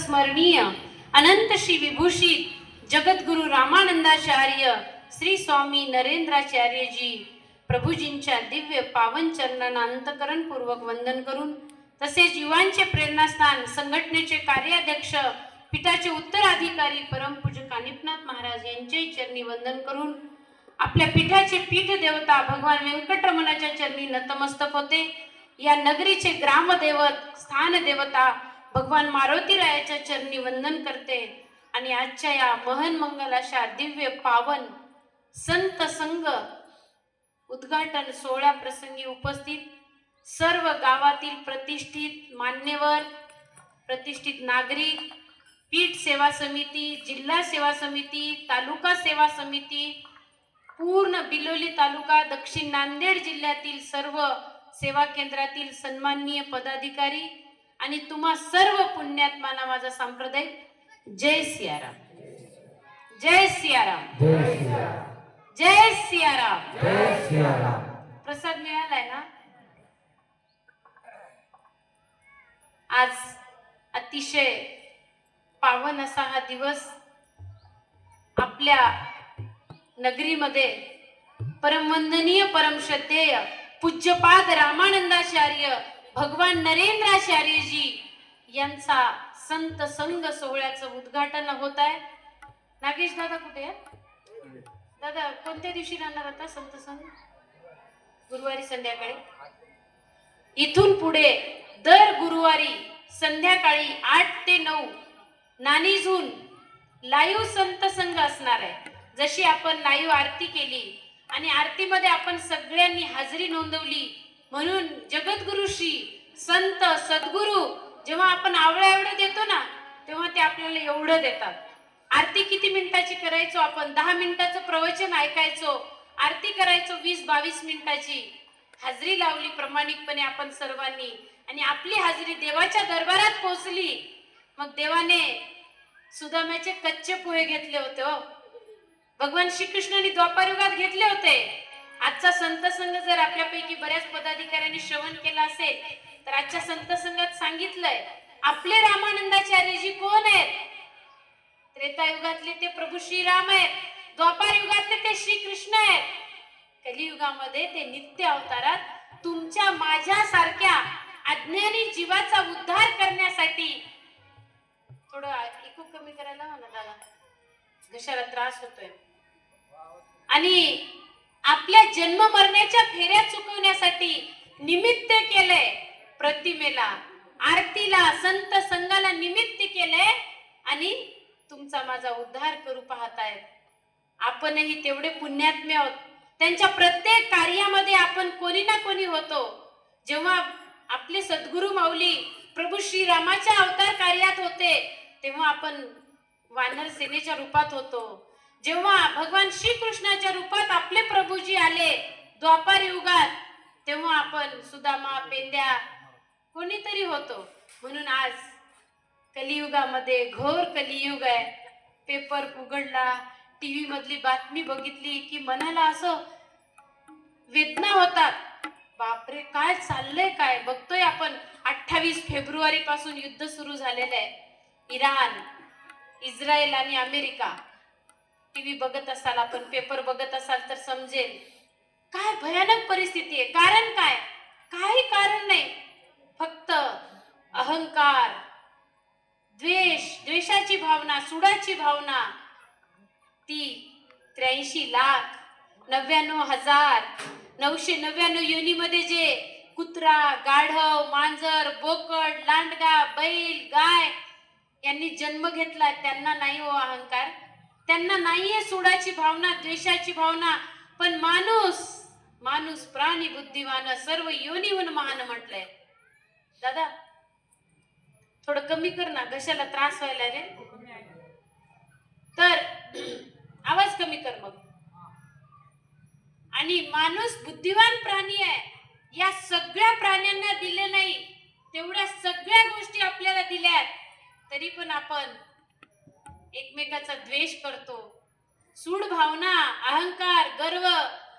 चिरस्मरणीय अनंत श्री विभूषित जगद्गुरु रामानंदाचार्य श्री स्वामी नरेंद्राचार्य जी प्रभूजींच्या दिव्य पावन चरणांना अंतकरणपूर्वक वंदन करून, तसेच युवांचे प्रेरणास्थान संघटनेचे कार्याध्यक्ष पीठाचे उत्तराधिकारी परमपूज्य कानिफनाथ महाराज यांचे चरणी वंदन करून, आपल्या पीठाचे पीठ देवता भगवान व्यंकटरमणाच्या चरणी नतमस्तक होते. या नगरीचे ग्रामदेवत स्थान देवता भगवान मारुतीरायाच्या चरणी वंदन करते आणि आजच्या या महन मंगल अशा दिव्य पावन संत संघ उद्घाटन सोहळा प्रसंगी उपस्थित सर्व गावातील प्रतिष्ठित मान्यवर, प्रतिष्ठित नागरिक, पीठ सेवा समिती, जिल्हा सेवा समिती, तालुका सेवा समिती, पूर्ण बिलोली तालुका, दक्षिण नांदेड जिल्ह्यातील सर्व सेवा केंद्रातील सन्माननीय पदाधिकारी आणि तुम्हा सर्व पुण्यात्मांना माझा सांप्रदायिक जय सियाराम, जय सियाराम, जय सियाराम, जय सियाराम. प्रसाद मिळालाय ना? आज अतिशय पावन असा हा दिवस आपल्या नगरीमध्ये परमवंदनीय परमश्रद्धेय पूज्यपाद रामानंदाचार्य भगवान नरेंद्राचार्यजी यांचा संत संघ सोहळ्याचं उद्घाटन होत आहे. नागेश दादा कुठे आहे? दादा कोणत्या दिवशी राहणार आता संत संघ? गुरुवारी संध्याकाळी. इथून पुढे दर गुरुवारी संध्याकाळी 8 ते 9 नाणीजून लाईव्ह संत संघ असणार आहे. जशी आपण लाईव्ह आरती केली आणि आरतीमध्ये आपण सगळ्यांनी हाजरी नोंदवली, म्हणून जगद्गुरु श्री संत सद्गुरु जेव्हा आपण आवळ्या देतो ना, तेव्हा ते आपल्याला एवढं देतात. आरती किती मिनिटाची करायचो आपण? 10 मिनिटाचं प्रवचन ऐकायचो, आरती करायचो 20-22 मिनिटाची. हाजरी लावली प्रामाणिकपणे आपण सर्वांनी आणि आपली हाजरी देवाच्या दरबारात पोहोचली. मग देवाने सुदाम्याचे कच्चे पोहे घेतले होते हो. भगवान श्रीकृष्णाने द्वापार युगात घेतले होते. आजचा संत संघ जर आपल्यापैकी बऱ्याच पदाधिकाऱ्यांनी श्रवण केला असेल तर आजच्या संत संघात सांगितलंय आपले रामानंदाचार्यजी कोण आहेत? त्रेतायुगातले ते प्रभू श्रीराम आहेत, द्वापार युगातले ते श्रीकृष्ण आहेत, कलियुगामध्ये ते नित्य अवतारात तुमच्या माझ्या सारख्या अज्ञानी जीवाचा उद्धार करण्यासाठी. थोडं ऐकू कमी करायला म्हणा दादा, घशाला त्रास होतोय. आणि आपल्या जन्म मरण्याच्या फेऱ्या चुकवण्यासाठी निमित्त केलंय. प्रतिमेला, आरतीला, संत संघाला निमित्त केलंय आणि तुमचा माझा उद्धार करू पाहतायत. आपणही तेवढे पुण्यात्मे आहोत. त्यांच्या प्रत्येक कार्यामध्ये आपण कोणी ना कोणी होतो. जेव्हा आपले सद्गुरु माऊली प्रभू श्रीरामाच्या अवतार कार्यात होते तेव्हा आपण वानर सेनेच्या रूपात होतो. जेव्हा भगवान श्रीकृष्णाच्या रूपात आपले प्रभूजी आले द्वापार युगात तेव्हा आपण सुदामा, पेंद्या कोणीतरी होतो. म्हणून आज कलियुगामध्ये घोर कलियुग आहे. पेपर उघडला, टीव्ही मधली बातमी बघितली की मनाला असं वेदना होतात. बापरे, काय चाललंय? काय बघतोय आपण? 28 फेब्रुवारी पासून युद्ध सुरू झालेलं आहे. इराण, इस्रायल आणि अमेरिका. टीव्ही बघत असाल आपण, पेपर बघत असाल तर समजेल काय भयानक परिस्थिती आहे. कारण काय? काही कारण नाही, फक्त अहंकार, द्वेष, द्वेषाची भावना, सुडाची भावना. ती 83,99,999 योनीमध्ये जे कुत्रा, गाढव, मांजर, बोकड, लांडगा, बैल, गाय यांनी जन्म घेतला, त्यांना नाही हो अहंकार, त्यांना नाहीये सुडाची भावना, द्वेषाची भावना. पण माणूस प्राणी बुद्धिवान सर्व योनीहून महान म्हटलंय. दादा थोडं कमी कर ना, घशाला त्रास व्हायला रे. तर आवाज कमी कर मग. आणि माणूस बुद्धिवान प्राणी आहे. या सगळ्या प्राण्यांना दिले नाही तेवढ्या सगळ्या गोष्टी आपल्याला दिल्यात, तरी पण आपण एकमेकाचा द्वेष करतो. सूड भावना, अहंकार, गर्व,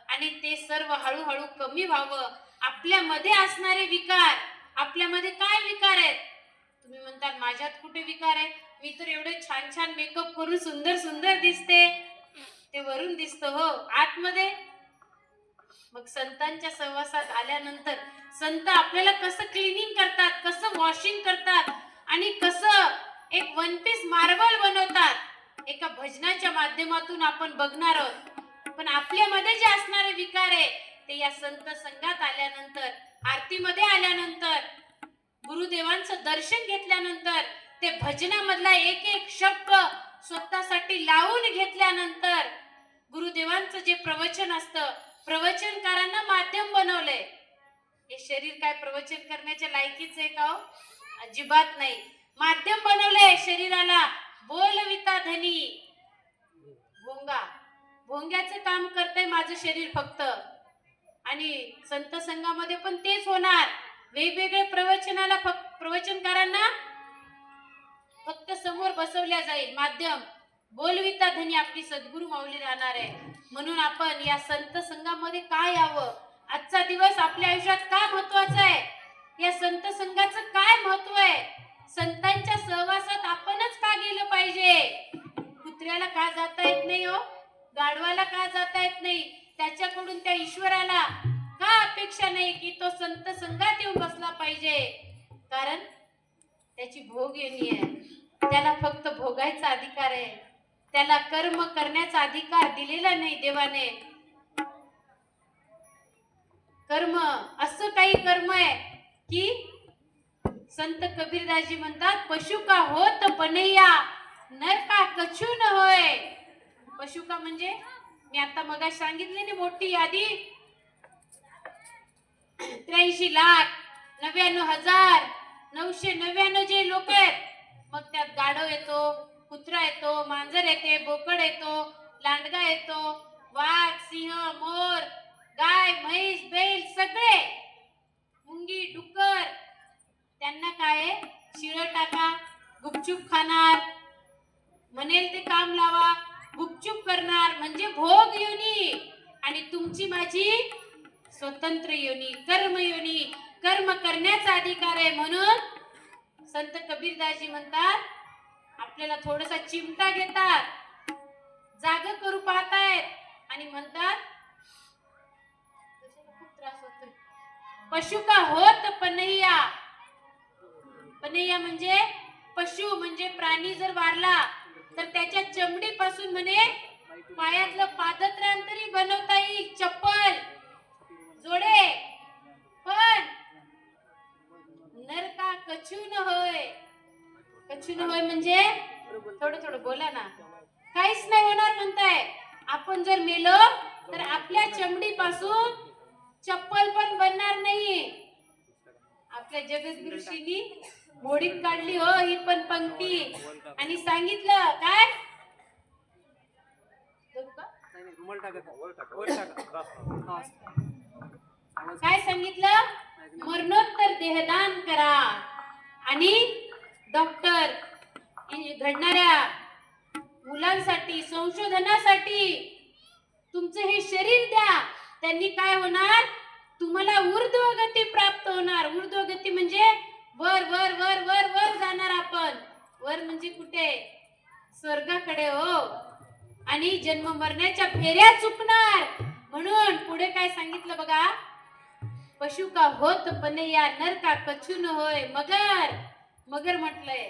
आणि ते सर्व हळूहळू कमी व्हावं. आपल्यामध्ये असणारे विकार, आपल्यामध्ये काय विकार आहेत तुम्ही म्हणताल माझ्यात कुठे विकार आहे, मी तर एवढे छान छान मेकअप करून सुंदर सुंदर दिसते. ते वरून दिसतं हो, आतमध्ये. मग संतांच्या सहवासात आल्यानंतर संत आपल्याला कसं क्लिनिंग करतात, कसं वॉशिंग करतात आणि कसं एक वन पीस मार्बल बनवतात, एका भजनाच्या माध्यमातून आपण बघणार आहोत. पण आपल्यामध्ये जे असणारे विकार आहे ते या संत संघात आल्यानंतर, आरतीमध्ये आल्यानंतर, गुरुदेवांचं दर्शन घेतल्यानंतर, ते भजनामधला एक एक शब्द स्वतःसाठी लावून घेतल्यानंतर, गुरुदेवांचं जे प्रवचन असतं, प्रवचनकारांना माध्यम बनवलंय. हे शरीर काय प्रवचन करण्याच्या लायकीच आहे का हो? अजिबात नाही. माध्यम बनवलंय शरीराला. बोलविता धनी भोंगा, भोंग्याचं काम करतंय माझं शरीर फक्त. आणि संत संघामध्ये पण तेच होणार. वेगवेगळे प्रवचनाला प्रवचनकारांना फक्त समोर बसवल्या जाईल माध्यम. बोलविता धनी आपली सद्गुरु माऊली राहणार आहे. म्हणून आपण या संत संघामध्ये काय यावं, आजचा दिवस आपल्या आयुष्यात का महत्वाचा आहे, या संत संघाचं काय महत्व आहे, संतांच्या सहवासात आपणच का गेलं पाहिजे. कुत्र्याला का जाता येत नाही हो, गाढवाला का जाता येत नाही, त्याच्याकडून त्या ईश्वराला का अपेक्षा नाही की तो संत संघात येऊन बसला पाहिजे. कारण त्याची भोग येणी आहे, त्याला फक्त भोगायचा अधिकार आहे, त्याला कर्म करण्याचा अधिकार दिलेला नाही देवाने. कर्म असं काही कर्म आहे की संत कबीरदासजी म्हणतात, पशु का होत बनैया नर का कछु न होय. पशु का म्हणजे मी आता मगाशी सांगितले ना मोठी यादी, 83,99,999 जे लोक आहेत. मग त्यात गाढव येतो, कुत्रा येतो, मांजर येते, बोकड येतो, लांडगा येतो, वाघ, सिंह, मोर, गाय, म्हैस, बैल, सगळे, मुंगी, डुक्कर. त्यांना काय शिळ टाका, गुपचूप खाणार, म्हणेल ते काम लावा, गुपचूप करणार, म्हणजे भोग योनी. आणि तुमची माझी स्वतंत्र योनी, कर्म योनी, कर्म करण्याचा अधिकार आहे. म्हणून संत कबीरदासजी म्हणतात, आपल्याला थोडासा चिमटा घेतात, जाग करू पाहतायत आणि म्हणतात खूप त्रास होतोय. पशु का होत पनैया. पनैया म्हणजे पशु, म्हणजे प्राणी जर वारला तर त्याच्या चमडीपासून म्हणे पायातलं पादत्राण बनवता येईल, चप्पल, जोडे. पण नर का कछु न होय. कछु न होय म्हणजे थोडं थोडं बोला ना. काहीच नाही होणार म्हणताय. आपण जर मेलो तर आपल्या चमडीपासून चप्पल पण बनणार नाही. आपल्या जगद्गुरुशींनी मोडीत काढली हो ही पण पंक्ती आणि सांगितलं काय, काय सांगितलं, मरणोत्तर देहदान करा आणि डॉक्टर घडणाऱ्या मुलांसाठी, संशोधनासाठी तुमचं हे शरीर द्या. त्यांनी काय होणार, तुम्हाला ऊर्ध्वगती प्राप्त होणार. ऊर्ध्वगती म्हणजे वर वर वर वर वर जाणार आपण. वर म्हणजे कुठे, स्वर्गाकडे हो. आणि जन्म मरण्याच्या फेऱ्या चुकणार. म्हणून पुढे काय सांगितलं बघा, पशु का होत पनैया नर का कछु न होय. मगर, मगर म्हटलंय.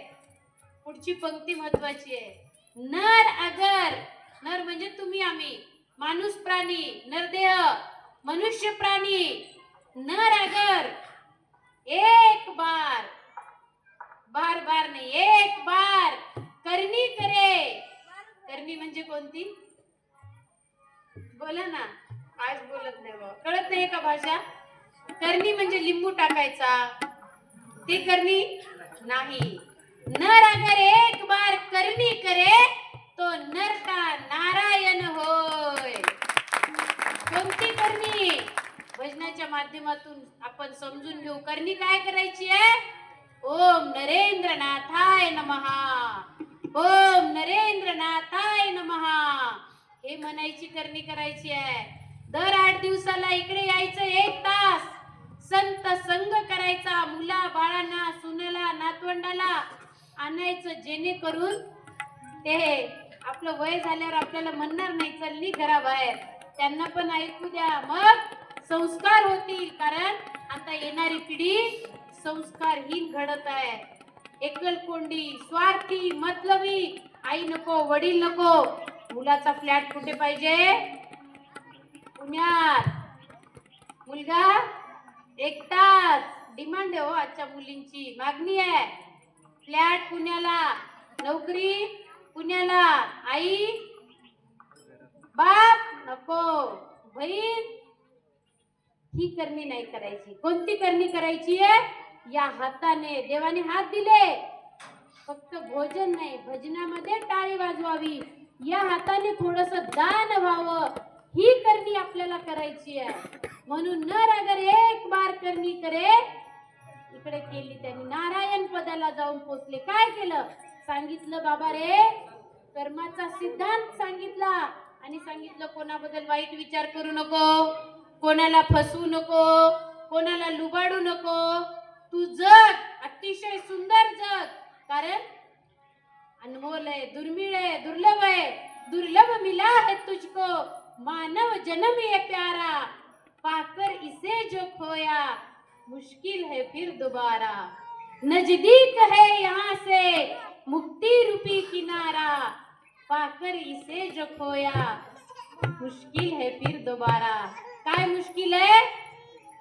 पुढची पंक्ती महत्वाची आहे. नर अगर, नर म्हणजे तुम्ही आम्ही, माणूस प्राणी, नरदेह, मनुष्य प्राणी. नर अगर एक बार, बार बार नाही, एक बार करनी करे. करनी म्हणजे कोणती, बोला ना. आज बोलत नाही बा, कळत नाही का भाषा. करनी म्हणजे लिंबू टाकायचा, ते करनी नाही. नर अगर एक बार करनी करे तो नर का नारायण होय. कोणती करनी, भजनाच्या माध्यमातून आपण समजून घेऊ. करनी काय करायची आहे, ओम नरेंद्रनाथाय नमहा, ओम नरेंद्रनाथाय नमहा, हे म्हणायची करनी करायची आहे. दर 8 दिवसाला इकडे यायचं 1 तास, संत संग करायचा, मुला बाळांना, सुनेला, नातवंडाला आणायचं, जेणेकरून ते आपलं वय झाल्यावर आपल्याला म्हणणार नाही चलली घराबाहेर, त्यांना पण ऐकू द्या, मग संस्कार होतील. कारण आता येणारी पिढी संस्कारहीन घडत आहे. एकलकोंडी, स्वार्थी, मतलबी, आई नको, वडील नको. मुलाचा फ्लॅट कुठे पाहिजे? पुण्यात. मुलगा एकटाच. डिमांड आहे हो आजच्या मुलींची, मागणी आहे. फ्लॅट पुण्याला, नोकरी पुण्याला, आई बाप नको. बहीण ही करणी नाही करायची. कोणती करणी करायची आहे? या हाताने देवाने हात दिले, फक्त भोजन नाही, भजनामध्ये टाळी वाजवावी, या हाताने थोडस दान व्हावं, ही करणी आपल्याला करायची आहे. म्हणून नर अगर एक बार करणी करे, इकडे केली त्यांनी, नारायण पदाला जाऊन पोचले. काय केलं? सांगितलं बाबा रे, कर्माचा सिद्धांत सांगितला आणि सांगितलं कोणाबद्दल वाईट विचार करू नको, कोणाला फसवू नको, कोणाला लुबाडू नको. तू जग, अतिशय सुंदर जग, कारण अनमोल है, दुर्मिळ है, दुर्लभ है, दुर्लभ मिला है तुझको, मानव जन्म ये प्यारा, पाकर इसे जो खोया, मुश्किल है फिर दोबारा, नजदीक है यहाँ से मुक्ति रूपी किनारा, पाकर इसे जो खोया, मुश्किल है फिर दोबारा. काय मुश्किल है?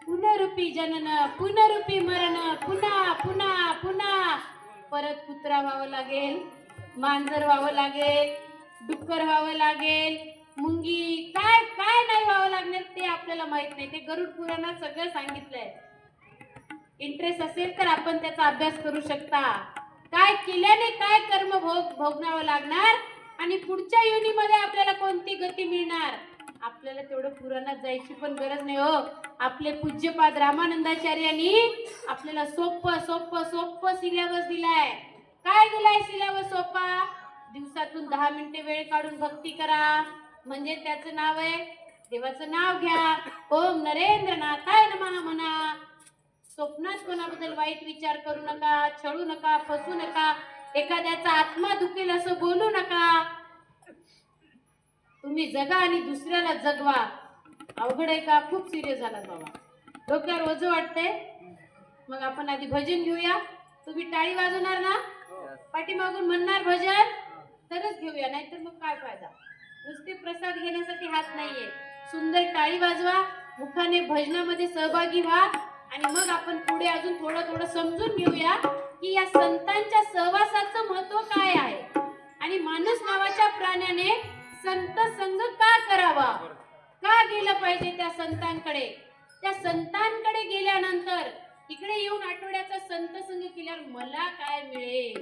पुनरूपी जनन, पुनरूपी मरण, पुन्हा पुन्हा पुन्हा परत कुत्रा व्हावं लागेल, मांजर व्हावं लागेल, डुक्कर व्हावं लागेल, मुंगी, काय काय नाही व्हावं लागणार ते आपल्याला माहित नाही. ते गरुड पुराणात सगळं सांगितलंय. इंटरेस्ट असेल तर आपण त्याचा अभ्यास करू शकता. काय केल्याने काय कर्म भोगावं लागणार आणि पुढच्या योनीमध्ये आपल्याला कोणती गती मिळणार, आपल्याला तेवढं पुराणात जायची पण गरज नाही हो. आपले पूज्यपाद रामानंदाचार्यांनी आपल्याला सोप्पं सोप्पं सोप्पं सिलेबस दिलाय. काय दिलाय सिलेबस सोपा? दिवसातून 10 मिनिटे वेळ काढून भक्ती करा, म्हणजे त्याचं नाव आहे, देवाचं नाव घ्या, ओम नरेंद्र नाथाय नमः म्हणा. स्वप्नात कोणाबद्दल वाईट विचार करू नका, छळू नका, फसू नका, एखाद्याचा आत्मा दुखेल असं बोलू नका. तुम्ही जगा आणि दुसऱ्याला जगवा. अवघड आहे का? खूप सिरियस झाला बाबा, डोक्यावर ओझं वाटतंय. मग आपण आधी भजन घेऊया. तुम्ही टाळी वाजवणार ना, पाठीमागून म्हणणार भजन, तरच घेऊया, नाहीतर मग काय फायदा. नुसते प्रसाद घेण्यासाठी हात नाहीये. सुंदर टाळी वाजवा, मुखाने भजनामध्ये सहभागी व्हा आणि मग आपण पुढे अजून थोडं थोडं समजून घेऊया की या संतांच्या सहवासाचं महत्व काय आहे आणि माणूस नावाच्या प्राण्याने संत संग का करावा, का गेलं पाहिजे त्या संतांकडे. त्या संतांकडे गेल्यानंतर इकडे येऊन आठवड्याचा संत संग केल्यावर मला काय मिळेल,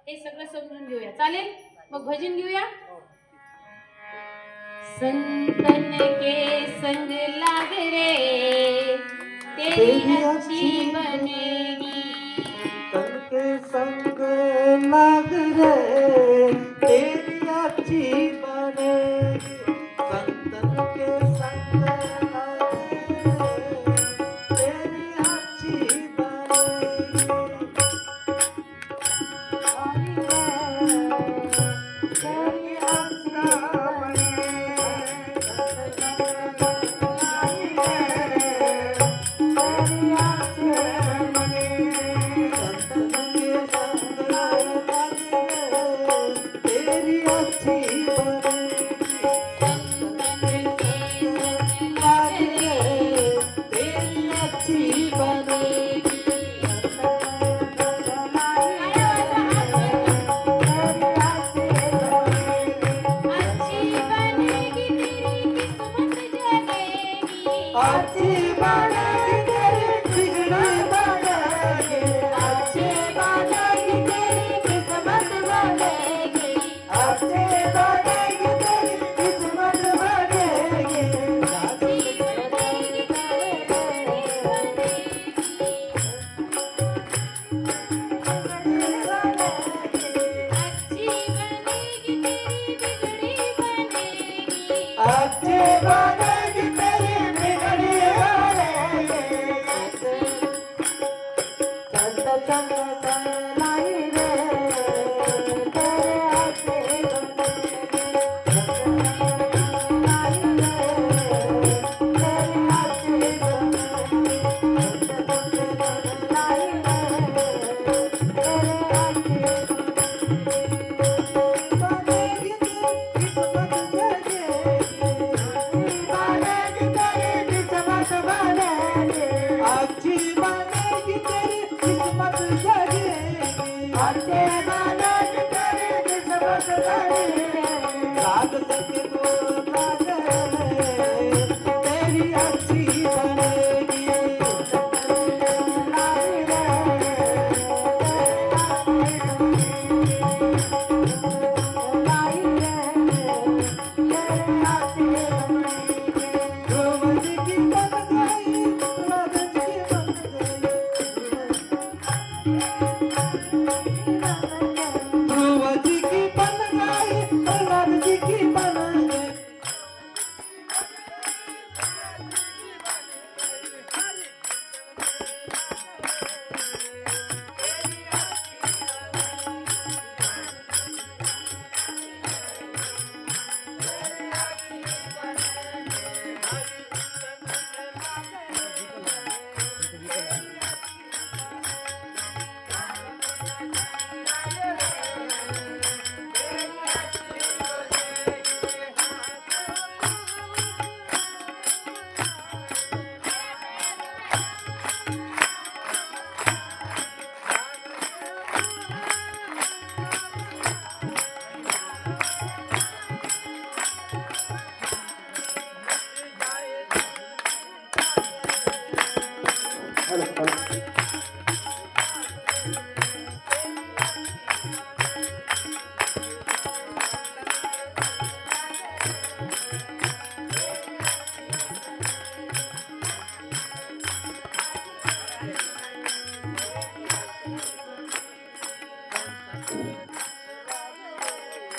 हे सगळं समजून घेऊया. चालेल? मग भजन घेऊया. संतन के संग लाग रे, तेरी अच्छी बनेगी. संतन के संग लाग रे, तेरी अच्छी बनेगी. संतन के संग लाग रे, तेरी अच्छी बनेगी. तेरी अच्छी अच्छे बने तेरी किस्मत बड़ी राग सके तो लागे तेरी अच्छी बनेगी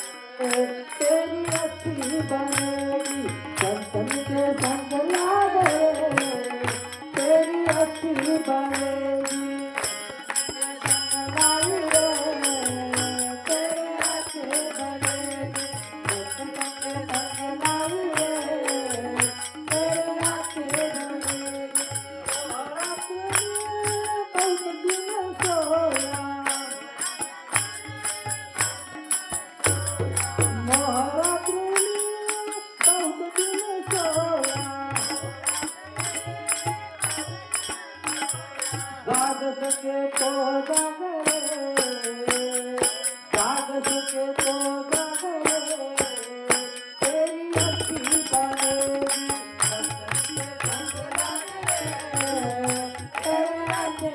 तेरी अच्छी बनेगी संतन के संग लागे तेरी अच्छी बनेगी लाई रे तेरी अच्छी बनेगी संतन के संग लाई रे तेरी अच्छी बनेगी और अपने बहुत दिन सोया सके तो जाग सके तो जागे तेरी अच्छी बनेगी तेरी अच्छी बनेगी संग लाई तेरी अच्छी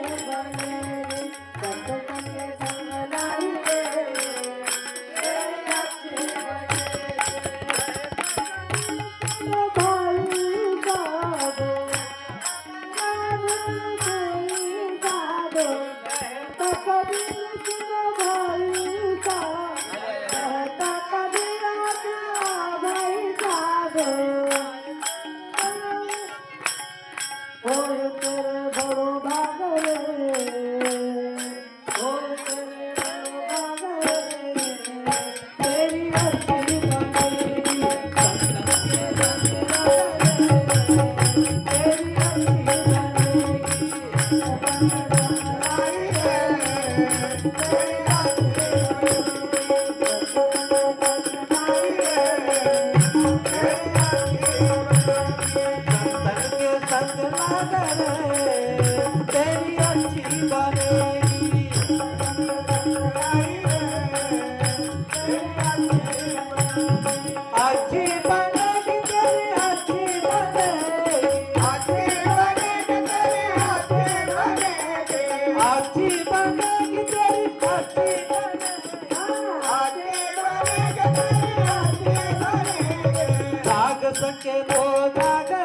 तेरी अच्छी बनेगी अच्छी बनेगी तेरी अच्छी बनेगी अच्छी बनेगी तेरी अच्छी बनेगी अच्छी बनेगी तेरी अच्छी बनेगी जाग सके तो जागे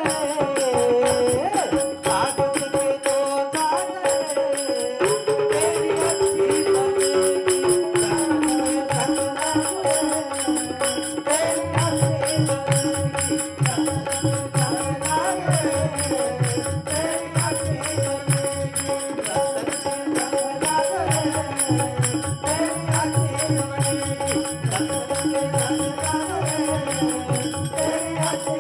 जाग सके तो जागे तेरी अच्छी बनेगी तेरी अच्छी बनेगी तेरी अच्छी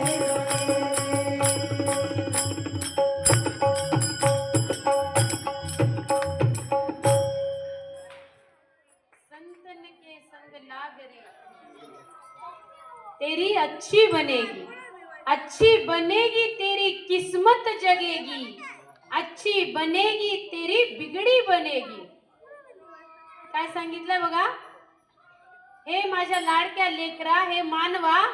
संतन के संग लाग रे तेरी अच्छी बनेगी तेरी किस्मत जगेगी अच्छी बनेगी तेरी बिगड़ी बनेगी काय सांगितलंय बघा, हे माझ्या लाडक्या लेकरा, हे मानवा,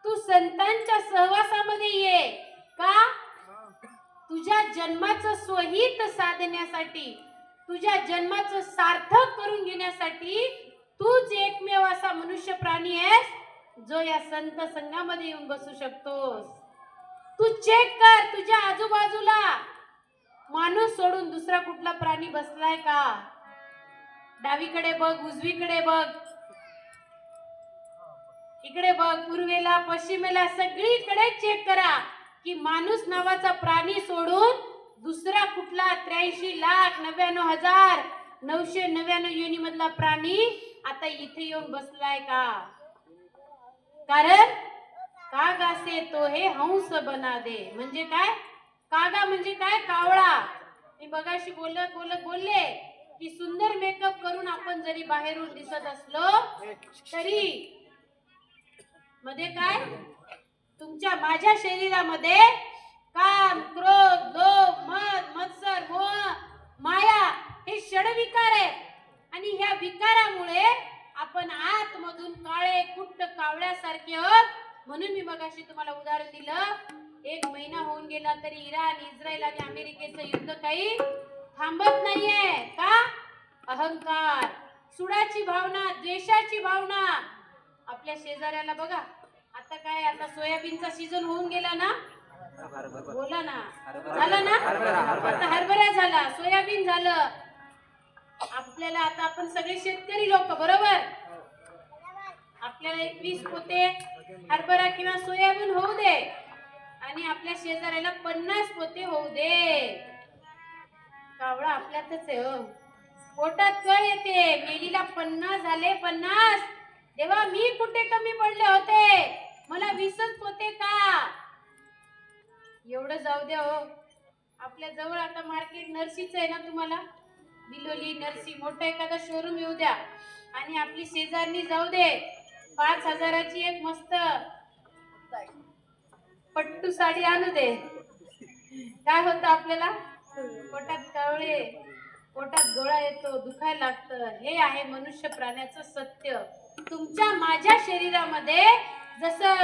तू संतांच्या सहवासामध्ये ये. का? तुझ्या जन्माचं स्वहित साधण्यासाठी, तुझ्या जन्माचं सार्थक करून घेण्यासाठी तूच एकमेव असा मनुष्य प्राणी आहेस जो या संत संघामध्ये येऊन बसू शकतोस. तू चेक कर तुझ्या आजूबाजूला, माणूस सोडून दुसरा कुठला प्राणी बसलाय का? डावीकडे बघ, उजवीकडे बघ, इकडे बघ, पूर्वेला पश्चिमेला, सगळीकडे चेक करा की माणूस नावाचा प्राणी सोडून दुसरा कुठला 83,99,999 योनी मधला प्राणी आता इथे येऊन बसलाय का? कारण कागा से तो हे हंस बना दे. म्हणजे काय? कागा म्हणजे काय? कावळा. मी बघाशी बोलले की सुंदर मेकअप करून आपण जरी बाहेरून दिसत असलो तरी मध्ये काय, तुमच्या माझ्या शरीरामध्ये काम, क्रोध, लोभ, मद, मत्सर, मोह, माया हे षडविकार आहेत. आणि ह्या विकारामुळे आपण आतमधून काळे कुट्ट कावळ्यासारखे आहोत. म्हणून मी मगाशी तुम्हाला उदाहरण दिलं, 1 महिना होऊन गेला तरी इराण, इस्रायल आणि अमेरिकेचं युद्ध काही थांबत नाहीये. का? अहंकार, सुडाची भावना, द्वेषाची भावना. आपल्या शेजाऱ्याला बघा, आता काय, आता सोयाबीनचा सीझन होऊन गेला ना, बोला ना, झालं ना, आता हरभरा झाला, सोयाबीन झालं. आपल्याला आता आपण सगळे शेतकरी लोक, बरोबर, आपल्याला 21 पोते हरभरा किंवा सोयाबीन होऊ दे आणि आपल्या शेजाऱ्याला 50 पोते होऊ दे, कावळा आपल्यातच आहे. हो, पोटात कळ येते, मेलीला 50 झाले, 50, देवा मी कुठे कमी पडले होते, मला 20च पोते का? एवढं जाऊ द्या. हो, आपल्या जवळ आता मार्केट नर्सीच आहे ना, तुम्हाला बिलोली, नर्सी, मोठा एखादा शोरूम येऊ द्या आणि आपली शेजारनी जाऊ दे, 5,000ची एक मस्त पट्टू साडी आणू दे, काय होतं आपल्याला? पोटात कावळे, पोटात गोळा येतो, दुखायला लागतं. हे आहे मनुष्य प्राण्याचं सत्य. तुमच्या माझ्या शरीरामध्ये जसं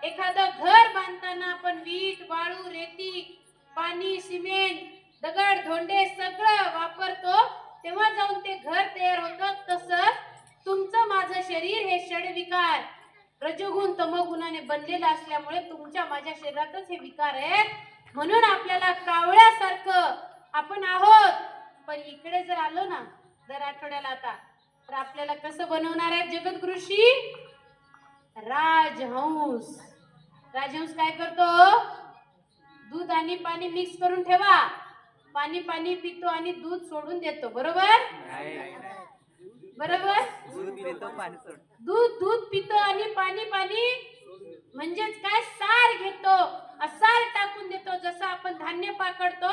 एखादं घर बांधताना आपण वीट, वाळू, रेती, पाणी, सिमेंट, दगड, धोंडे सगळं वापरतो, तेव्हा जाऊन ते घर तयार होतं. तसंच तुमचं माझं शरीर हे षडविकार, रजोगुण तमोगुणाने बनलेलं असल्यामुळे तुमच्या माझ्या शरीरातच हे विकार आहेत. म्हणून आपल्याला कावळ्यासारखं आपण आहोत. पण इकडे जर आलो ना दर आठवड्याला आता, तर आपल्याला कसं बनवणार आहे जगद्गुरुशी? राजहंस. राजहंस काय करतो? दूध आणि पाणी मिक्स करून ठेवा, पाणी पाणी पितो आणि दूध सोडून देतो, बरोबर? बरोबर, दूध दूध पितो आणि पाणी पाणी म्हणजेच काय, सार घेतो, सार टाकून देतो. जसं आपण धान्य पाकडतो,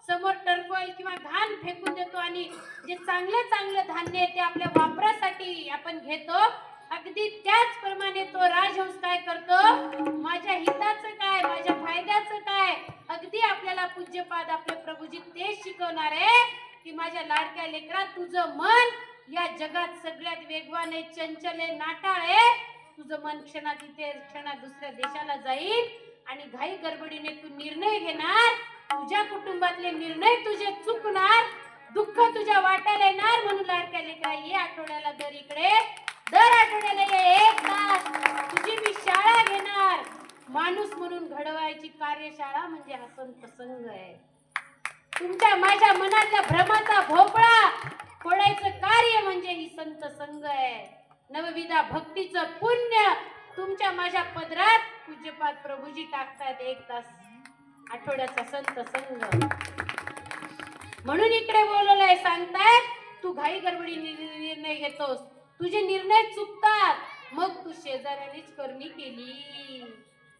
समोर टरफल किंवा घाण फेकून देतो आणि जे चांगलं चांगलं धान्य आहे ते आपल्या वापरासाठी आपण घेतो, अगदी त्याचप्रमाणे तो राजहंस काय करतो? माझ्या हिताचं काय, माझ्या फायद्याचं काय, अगदी आपल्याला पूज्यपाद आपले प्रभूजी तेच शिकवणार आहे की माझ्या लाडक्या लेकरा, तुझं मन या जगात सगळ्यात वेगवान आहे, चंचल आहे, नाटाळ आहे. तुझं मन क्षणात इथे, क्षणात दुसऱ्या देशाला जाईल आणि घाई गडबडीने तू निर्णय घेणार, तुझ्या कुटुंबातले निर्णय तुझे चुकणार, दुःख तुझ्या वाट्याला येणार. म्हणून लाडक्या लेकरा, ये आठवड्याला दर इकडे, दर आठवड्याला ये, 1 तास तुझी मी शाळा घेणार. माणूस म्हणून घडवायची कार्यशाळा म्हणजे हा संत संघ आहे. तुमच्या माझ्या मनातल्या भ्रमाचा भोपळा फोडायचं कार्य म्हणजे ही संत संघ आहे. नवविधा भक्तीचं पुण्य तुमच्या माझ्या पदरात पूज्यपाद प्रभूजी टाकतात. 1 तास आठवड्याचा संत संघ. म्हणून इकडे बोलवलंय, सांगतायत तू घाई गडबडी निर्णय घेतोस, तुझे निर्णय चुकतात. मग तू शेजाऱ्यानेच करणी केली.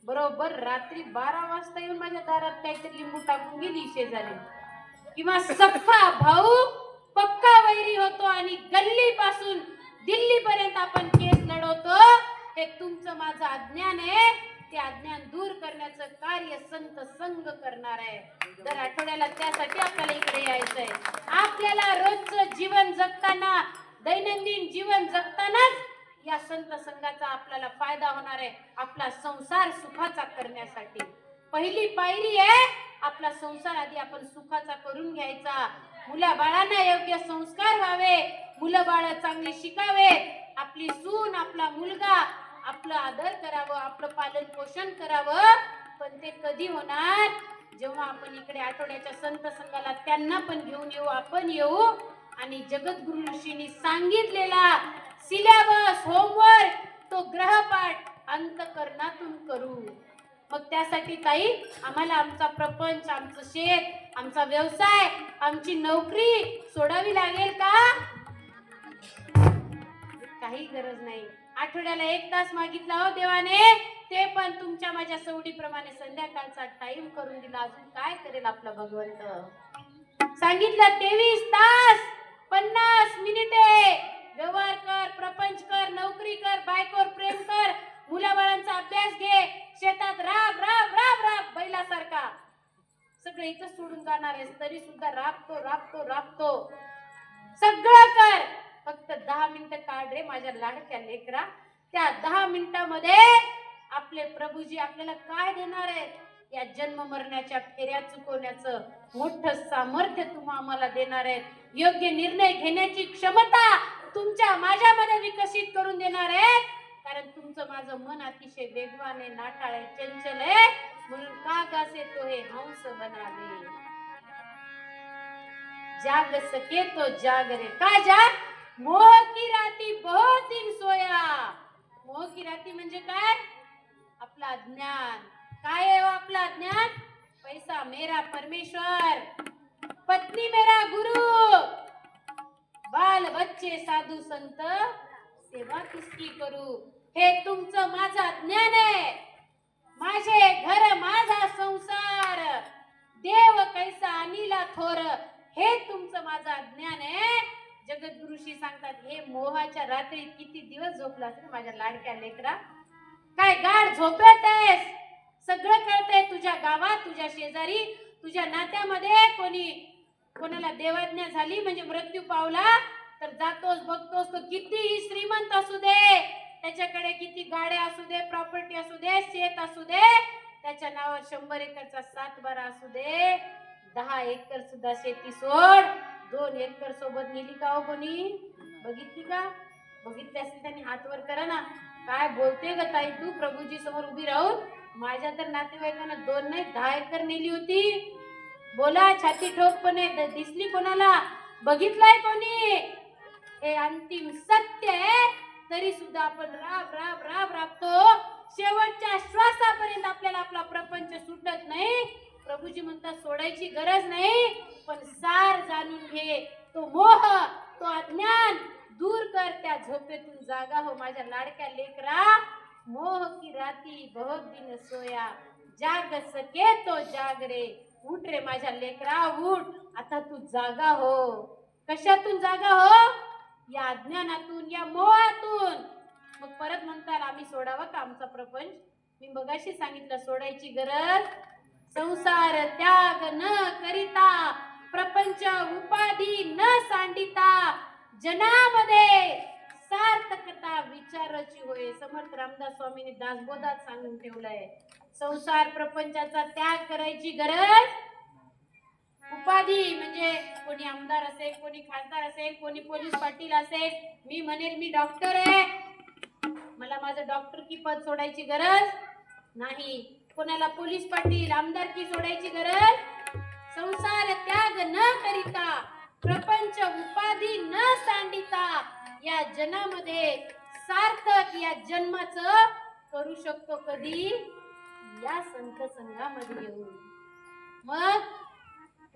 बरोबर रात्री 12 वाजता येऊन माझ्या दारात काहीतरी लिंबू टाकून गेली शेजारी, किंवा सख्खा भाऊ पक्का वैरी होतो आणि गल्ली पासून दिल्ली पर्यंत आपण केस लढवतो. हे तुमचं माझं अज्ञान आहे. ते अज्ञान दूर करण्याचं कार्य संत संघ करणार आहे. दर आठवड्याला त्यासाठी आपल्याला इकडे यायचंय. आपल्याला रोजचं जीवन जगताना दैनंदिन जीवन जगतानाच या संत संघाचा आपल्याला फायदा होणार आहे, आपला संसार सुखाचा करण्यासाठी. पहिली पायरी आहे आपला संसार आधी आपण सुखाचा करून घ्यायचा. मुला बाळांना योग्य संस्कार व्हावे, मुलं बाळ चांगली शिकावे, आपली सून आपला मुलगा आपलं आदर करावं, आपलं पालन पोषण करावं. पण ते कधी होणार? जेव्हा आपण इकडे आठवड्याच्या संत संघाला त्यांना पण घेऊन येऊ, आपण येऊ आणि जगद्गुरु ऋषींनी सांगितलेला सिलेबस होमवर्क तो ग्रहपाठ अंतःकरणातून करू. मग त्यासाठी ताई आम्हाला आमचा प्रपंच, आमचं शेत, आमचा व्यवसाय, आमची नोकरी सोडावी लागेल का? काही गरज नाही. आठवड्याला 1 तास मागितला हो देवाने, ते पण तुमच्या माझ्या सवडीप्रमाणे संध्याकाळचा टाइम करून दिला. अजून काय करेल आपला भगवंत? सांगितलं 23 तास 50 मिनिटे व्यवहार कर, प्रपंच कर, नोकरी कर, बायकोवर प्रेम कर, मुलाबाळांचा अभ्यास घे, शेतात राब राब राब राब बैलासारखा. सगळं इथं सोडून जाणार आहेस तरी सुद्धा राबतो राबतो राबतो. सगळं कर, फक्त 10 मिनिटं काढ रे माझ्या लाडक्या लेकरा. त्या 10 मिनिटांमध्ये आपले प्रभूजी आपल्याला काय देणार आहेत? या जन्म मरणाच्या फेऱ्या चुकवण्याचं मोठं सामर्थ्य तुम्हा आम्हाला देणार आहेत. योग्य निर्णय घेण्याची क्षमता तुमच्या माझ्यामध्ये विकसित करून देणार आहेत. कारण तुमचं माझं मन अतिशय वेगवान आहे, नाठाळ आहे, चंचल आहे. म्हणून कागासे तो हे हंस बनावे, जाग सके तो जाग रे. का जाग? मोह की राती बहुत दिन सोया. मोह की राती म्हणजे काय? आपला अज्ञान. काय आहे आपला अज्ञान? पैसा मेरा परमेश्वर, पत्नी मेरा गुरु, बाल बच्चे साधू संत, सेवा किसकी करू. हे तुमचं माझं अज्ञान आहे. माझे घर माझा संसार, देव कैसा अनिला थोर, हे तुमचं माझं अज्ञान आहे. जगद्गुरुशी सांगतात, हे मोहाच्या रात्री किती दिवस झोपला असेल माझ्या लाडक्या लेकरा? काय गाढ झोपेत आहेस? सगळं कळतंय तुझ्या गावात, तुझ्या शेजारी, तुझ्या नात्यामध्ये. कोणाला देवाज्ञा झाली म्हणजे मृत्यू पावला तर जातोस, बघतोस. तो कितीही श्रीमंत असू दे, त्याच्याकडे किती गाड्या असू दे, प्रॉपर्टी असू दे, शेत असू दे, त्याच्या नावावर 100 एकरचा 7-12 असू दे, 10 एकर सुद्धा शेती सोड, 2 एकर सोबत नेली का हो कोणी? बघितली का? बघितली असेल त्यांनी हात वर करा ना. काय बोलते ग ताई तू प्रभूजी समोर उभी राहून? माझ्या तर नातेवाईकांना 2 नाही 10 एकर नेली होती. बोला छाती ठोकपणे, दिसली कोणाला? बघितलाय कोणी? हे अंतिम सत्य आहे. तरी सुद्धा आपण राब राब राब राबतो. शेवटच्या श्वासापर्यंत आपल्याला आपला प्रपंच सुटत नाही. प्रभूजी म्हणतात सोडायची गरज नाही, पण सार जाणून घे. तो मोह, तो अज्ञान दूर कर. त्या झोपेतून जागा हो माझ्या लाडक्या लेकरा. मोह की राती बहुत दिन सोया, जाग सके तो जाग रे. उठ रे माझ्या लेकरा, उठ. आता तू जागा हो. कशातून जागा हो? या अज्ञानातून, या मोहातून. मग परत म्हणतात आम्ही सोडावा का आमचा प्रपंच? मी मगाशी सांगितलं सोडायची गरज. संसार त्याग न करिता, प्रपंच उपाधी न सांडिता, जनामध्ये सार्थकता विचाराची होय. समर्थ रामदास स्वामींनी दासबोधात सांगून ठेवलंय. संसार प्रपंचाचा त्याग करायची गरज. उपाधी म्हणजे कोणी आमदार असेल, कोणी खासदार असेल, कोणी पोलीस पाटील असेल. मी म्हणेल मी डॉक्टर आहे, मला माझं डॉक्टरकी पद सोडायची गरज नाही. कोणाला पोलीस पाटील आमदारकी सोडायची गरज. संसार त्याग न करिता, प्रपंच उपाधी न सांडिता, या जन्मामध्ये सार्थक या जन्माचं करू शकतो कधी? या संत संघामध्ये येऊन. मग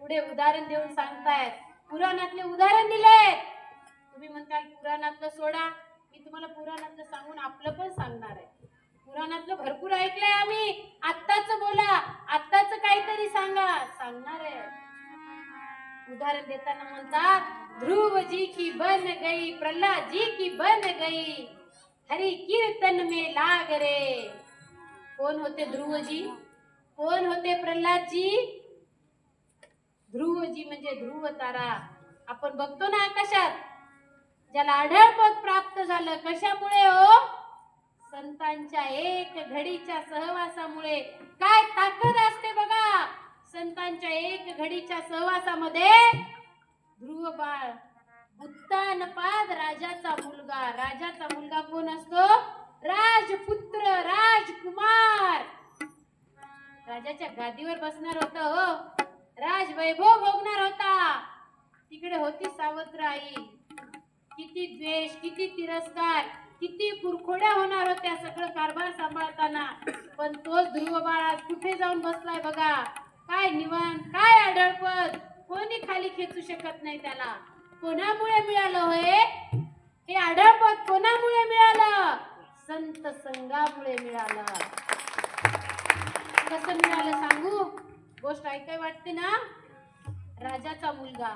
पुढे उदाहरण देऊन सांगतायत. पुराणातले उदाहरण दिलेत. तुम्ही म्हणताल पुराणातलं सोडा. मी तुम्हाला पुराणातलं सांगून आपलं पण सांगणार आहे. पुराणातलं भरपूर ऐकलंय आम्ही. आत्ताच बोला, आत्ताच काहीतरी सांगा. सांगणार आहे. उदाहरण देताना म्हणतात, ध्रुव जी की बन गई, प्रल्हाद जी की बन गई, हरि कीर्तन में लाग रे. कोण होते ध्रुवजी? कोण होते प्रल्हादजी? ध्रुवजी म्हणजे ध्रुव तारा. आपण बघतो ना आकाशात, ज्याला आढळपद प्राप्त झालं कशामुळे हो? संतांच्या एक घडीच्या सहवासामुळे. काय ताकद असते बघा संतांच्या एक घडीच्या सहवासामध्ये. ध्रुव बाळ उत्तानपाद राजाचा मुलगा. राजाचा मुलगा कोण असतो? राजपुत्र, राजकुमार. राजाच्या गादीवर बसणार होता हो, राजवैभव भोगणार होता. तिकडे होती सावत्र आई. किती द्वेष, किती तिरस्कार, किती कुरखोड्या होणार होत्या सगळं कारभार सांभाळताना. पण तोच ध्रुव बाळ आज कुठे जाऊन बसलाय बघा. काय निवांत, काय आढळपद, कोणी खाली खेचू शकत नाही त्याला. कोणामुळे मिळालं होय हे आढळपद? कोणामुळे मिळालं? संत संघामुळे मिळालं. कसं मिळालं सांगू? गोष्ट ऐकाय वाटते ना? राजाचा मुलगा.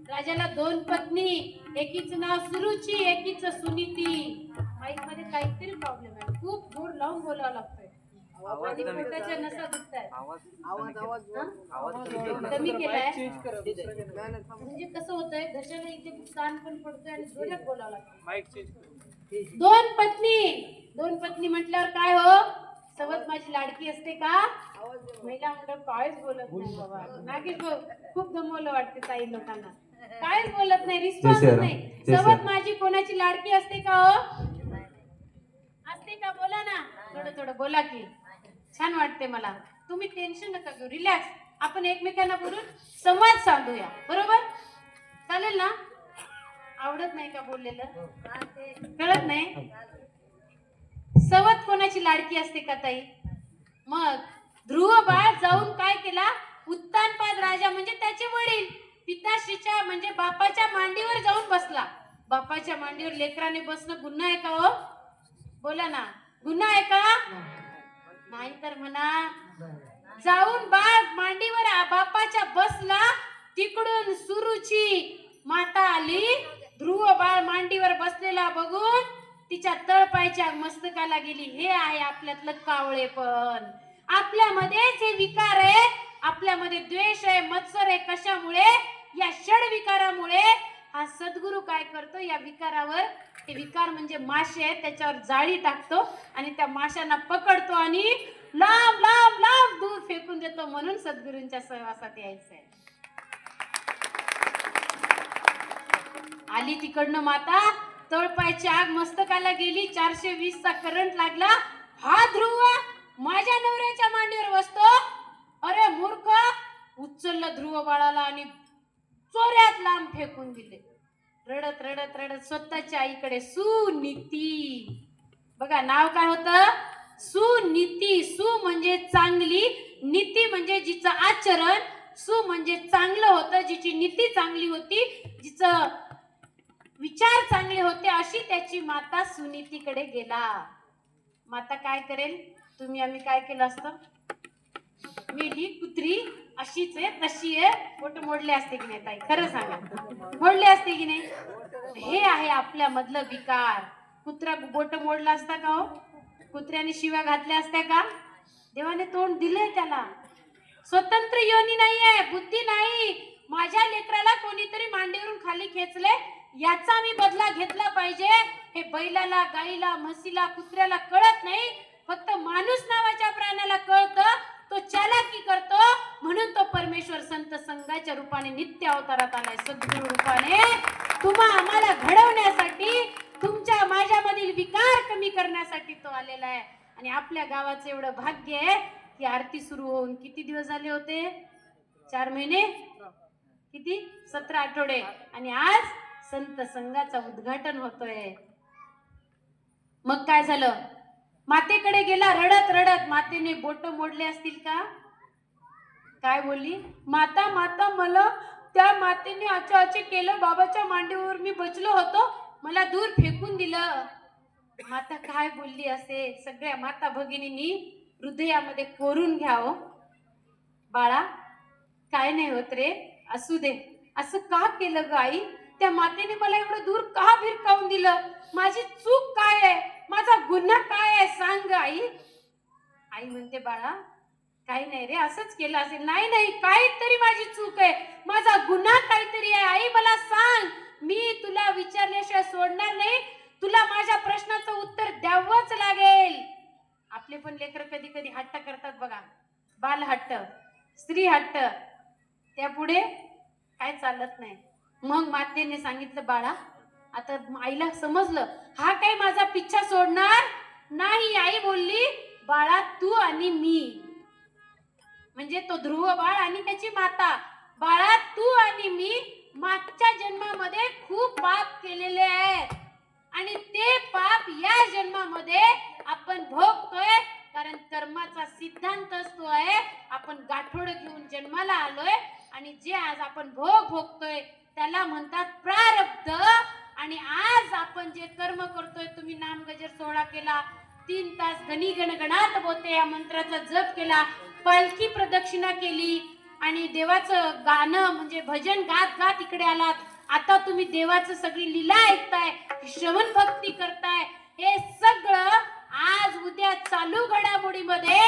राजाला 2 पत्नी, एकीचं नाव सुरुची, एकीचं सुनीती. माईक मध्ये काहीतरी प्रॉब्लेम आहे, खूप जोर लावून बोलावं लागतंय. आणि पोटाच्या नसा दुखतायत. कमी केलाय म्हणजे कसं होतंय, घशाला इथे ताण पण पडतोय आणि जोरात बोलावं लागतं. 2 पत्नी. 2 पत्नी म्हटल्यावर काय हो? सवत माझी लाडकी असते का? महिला म्हणतात काहीच बोलत नाही बाबा. नागेश भाऊ खूप दमवलं वाटते ताई लोकांना. काहीच बोलत नाही, रिस्पॉन्स नाही. सवत माझी कोणाची लाडकी असते का हो? असते का? बोला ना, थोडं थोडं बोला की. छान वाटते मला. तुम्ही टेन्शन नका घेऊ, रिलॅक्स. आपण एकमेकांना बोलून संवाद साधूया, बरोबर? चालेल ना? आवडत नाही का बोललेलं? कळत नाही? सवत कोणाची लाडकी असते का ताई? मग ध्रुव बाळ जाऊन काय केला? उत्तानपाद राजा म्हणजे त्याचे वडील पिताश्रीच्या म्हणजे बापाच्या मांडीवर जाऊन बसला. बापाच्या मांडीवर लेकराने बसणं गुन्हा आहे का हो? बोला ना, गुन्हा आहे का? नाही तर म्हणा. जाऊन बाळ मांडीवर बापाच्या बसला. तिकडून सुरुची माता आली. ध्रुव बाळ मांडीवर बसलेला बघून तिच्या तळपायच्या मस्तकाला गेली. हे आहे आपल्यातलं कावळेपण. आपल्यामध्येच हे विकार आहे, आपल्यामध्ये द्वेष आहे, मत्सर आहे. कशामुळे? या षड विकारामुळे. हा सद्गुरु काय करतो? या विकारावर, हे विकार म्हणजे मासे आहे, त्याच्यावर जाळी टाकतो आणि त्या माशांना पकडतो आणि लांब लांब लांब दूर फेकून देतो. म्हणून सद्गुरूंच्या सहवासात यायचंय. आली तिकडनं माता, तळपायची आग मस्तकाला गेली. 420 चा करंट लागला. हा ध्रुव माझ्या नवऱ्याच्या मांडीवर बसतो? अरे मूर्ख! उचललं ध्रुव बाळाला आणि चोऱ्यात लांब फेकून दिले. रडत रडत रडत स्वतःच्या आईकडे. सुनीती, बघा नाव काय होतं? सुनीती. सु म्हणजे चांगली, नीती म्हणजे जिचं आचरण. सु म्हणजे चांगलं होतं, जिची नीती चांगली होती, जिचं विचार चांगले होते. अशी त्याची माता सुनीतीकडे गेला. माता काय करेल? तुम्ही आम्ही काय केलं असतं? मेली कुत्री अशीच आहे, तशी आहे. बोट मोडले असते की नाही ताई? खरं सांगा, मोडले असते की नाही? हे आहे आपल्या मधलं विकार. कुत्रा बोट मोडला असता का हो? कुत्र्याने शिव्या घातल्या असत्या का? देवाने तोंड दिलंय त्याला. स्वतंत्र योनी नाहीये, बुद्धी नाही. माझ्या लेकराला कोणीतरी मांडीवरून खाली खेचले, याचा मी बदला घेतला पाहिजे. हे बैलाला, गाईला, म्हशीला, कुत्र्याला कळत नाही. फक्त माणूस नावाच्या प्राण्याला कळतं. तो चालाकी करतो. म्हणून तो परमेश्वर संत संघाच्या रूपाने नित्य अवतारात आलाय, सद्गुरु रूपाने. आम्हाला घडवण्यासाठी, तुमच्या माझ्यामधील विकार कमी करण्यासाठी तो आलेला आहे. आणि आपल्या गावाचं एवढं भाग्य आहे की आरती सुरू होऊन किती दिवस झाले होते? 4 महिने, किती 17 आठवडे. आणि आज संत संघाचा उद्घाटन होतोय. मग काय झालं? मातेकडे गेला रडत रडत. मातेने बोट मोडले असतील का? काय बोलली? माता माता, मला त्या मातेने आचे केलं. बाबाच्या मांडीवर मी बसलो होतो, मला दूर फेकून दिलं. माता काय बोलली असे? सगळ्या माता भगिनींनी हृदयामध्ये कोरून घ्यावं. बाळा काय नाही होत रे, असू दे. असं का केलं ग आई? त्या मातेने मला एवढं दूर का भिरकावून दिलं? माझी चूक काय आहे? माझा गुन्हा काय आहे? सांग आई. आई म्हणते बाळा काही नाही रे, असंच केलं असेल. नाही नाही, काहीतरी माझी चूक आहे, माझा गुन्हा काहीतरी आहे. आई मला सांग, मी तुला विचारल्याशिवाय सोडणार नाही. तुला माझ्या प्रश्नाचं उत्तर द्यावंच लागेल. आपले पण लेकर कधी कधी हट्ट करतात बघा, बाल हट्ट, स्त्री हट्ट, त्यापुढे काय चालत नाही. मग मातेने सांगितलं, बाळा आता आईला समजलं हा काय माझा पिच्छा सोडणार नाही. आई बोलली, बाळा तू आणि मी, म्हणजे तो ध्रुव बाळ आणि त्याची माता, बाळा तू आणि मी मागच्या जन्मामध्ये खूप पाप केलेले आहेत आणि ते पाप या जन्मामध्ये आपण भोगतोय. कारण कर्माचा सिद्धांत असतो आहे, आपण गाठोड घेऊन जन्माला आलोय आणि जे आज आपण भोगतोय त्याला म्हणतात प्रारब्ध. आणि आज आपण जे कर्म करतोय, तुम्ही नामगजर सोहळा केला, 3 तास गणी गणगणात बोते या मंत्राचा जप केला, पालखी प्रदक्षिणा केली आणि देवाचं गाणं म्हणजे भजन गात गात इकडे आलात. आता तुम्ही देवाचं सगळी लीला ऐकताय, श्रवण भक्ती करताय. हे सगळं आज उद्या चालू घडामोडीमध्ये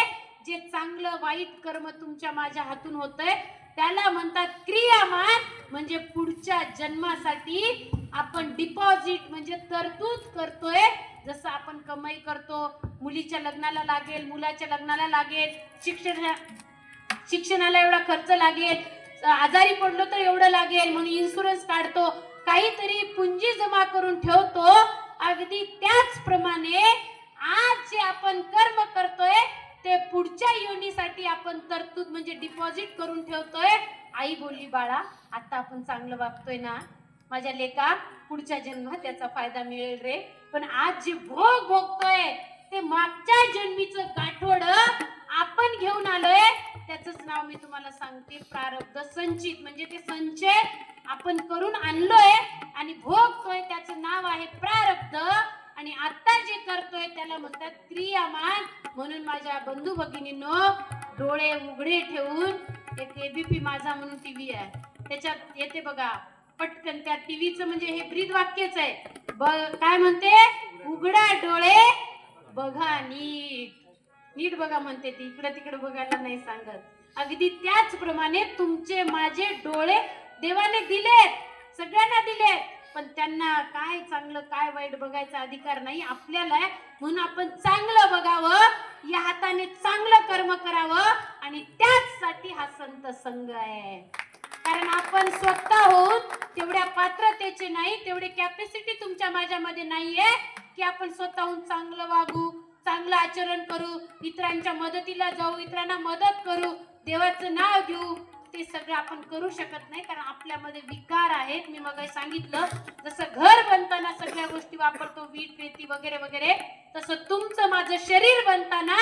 जे चांगलं वाईट कर्म तुमच्या माझ्या हातून होतंय त्याला म्हणतात क्रियामान. म्हणजे पुढच्या जन्मासाठी आपण डिपॉझिट म्हणजे तरतूद करतोय. जसं आपण कमाई करतो, मुलीच्या लग्नाला लागेल, मुलाच्या लग्नाला लागेल, शिक्षणाला एवढा खर्च लागेल, आजारी पडलो तर एवढं लागेल म्हणून इन्शुरन्स काढतो, काहीतरी पुंजी जमा करून ठेवतो. अगदी त्याचप्रमाणे आज जे आपण कर्म करतोय ते पुढच्या योनीसाठी आपण तरतूद म्हणजे डिपॉझिट करून ठेवतोय. आई बोलली, बाळा आता आपण चांगलं वागतोय ना माझ्या लेका, पुढच्या जन्मात त्याचा फायदा मिळेल रे. पण आज जे भोगतोय ते मागच्या जन्मीचं गाठोड आपण घेऊन आलोय. त्याचंच नाव मी तुम्हाला सांगते, प्रारब्ध संचित. म्हणजे ते संचय आपण करून आणलोय आणि भोगतोय, त्याचं नाव आहे प्रारब्ध. आणि आता जे करतोय त्याला म्हणतात क्रियामान. म्हणून माझ्या बंधू भगिनींनो, डोळे उघडे ठेवून, एक एबीपी माझा म्हणून टीव्ही आहे, त्याच्यात येते बघा पटकन, त्या टीव्हीचं म्हणजे हे ब्रीद वाक्यच आहे. काय म्हणते, उघडा डोळे बघा नीट. नीट बघा म्हणते ती, इकडे तिकडे बघायला नाही सांगत. अगदी त्याचप्रमाणे तुमचे माझे डोळे देवाने दिलेत, सगळ्यांना दिलेत, पण त्यांना काय चांगलं काय वाईट बघायचा अधिकार नाही आपल्याला. म्हणून आपण चांगलं बघावं, या हाताने चांगलं कर्म करावं आणि त्याचसाठी हा संत संघ आहे. कारण आपण स्वतःहून तेवढ्या पात्रतेचे नाही, तेवढे कॅपॅसिटी तुमच्या माझ्यामध्ये नाहीये की आपण स्वतःहून चांगलं वागू, चांगलं आचरण करू, इतरांच्या मदतीला जाऊ, इतरांना मदत करू, देवाचं नाव घेऊ. ते सगळं आपण करू शकत नाही, कारण आपल्यामध्ये विकार आहेत. मी मग सांगितलं, जसं घर बनताना सगळ्या गोष्टी वापरतो, वीट पेती वगैरे वगैरे, तसं तुमचं माझं शरीर बनताना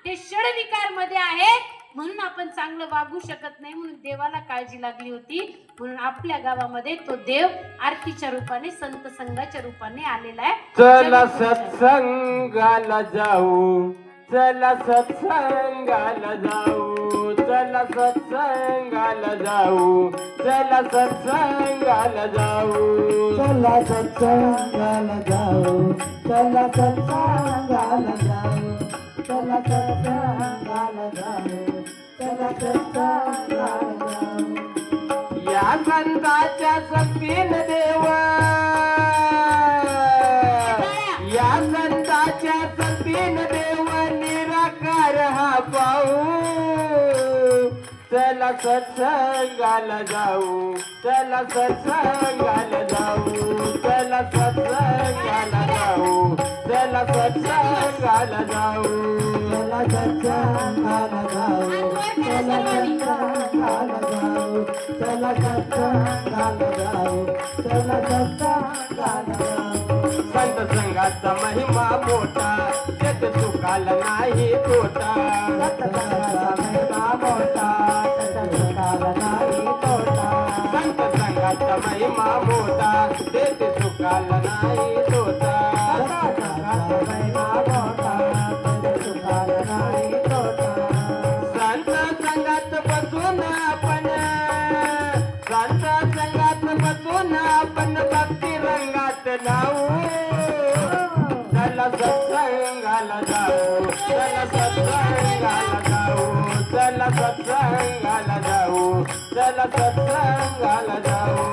हे षडविकार मध्ये आहे. म्हणून आपण चांगलं वागू शकत नाही. म्हणून देवाला काळजी लागली होती. म्हणून आपल्या गावामध्ये तो देव आरतीच्या रूपाने, संत संघाच्या रूपाने आलेला आहे. चला सत्संगाला जाऊ, चला सत्संगाला जाऊ, चला सत्संगाला जाऊ, चला सत्संगाला जाऊ, चला सत्संगाला जाऊ, चला सत्संगाला जाऊ, चला सत्संगाला जाऊ, चला सत्संगाला जाऊ. या संताच्या संगतीन देव, या संताच्या संगतीन देव निराकार हा पाहू. चला सत्संगाला जाऊ, चला सत्संगाला जाऊ, चला सत्संगाला जाऊ, चला सत्संगाला जाऊ, चला सत्संगाला जाऊ, चला सत्संगाला जाऊ, चला सत्संगाला जाऊ, चला सत्संगाला जाऊ. संत संघाचा महिमा मोठा, त्यात चुकाला नाही तोटा. सत्संगाला महिमा मोठा, त्यात चुकाला नाही तोटा. संत संघाचा महिमा मोठा, त्यात चुकाला नाही तोटा. सत्संगाला महिमा मोठा, त्यात चुकाला नाही तोटा. संत संघात बसून आपण, संत संघात बसून आपण भक्ती रंगात लावू. चला सत्संगाला जाऊ, चला सत्संगाला जाऊ, चला चला सत्संगाला जाऊ चला सत्संगाला जाऊ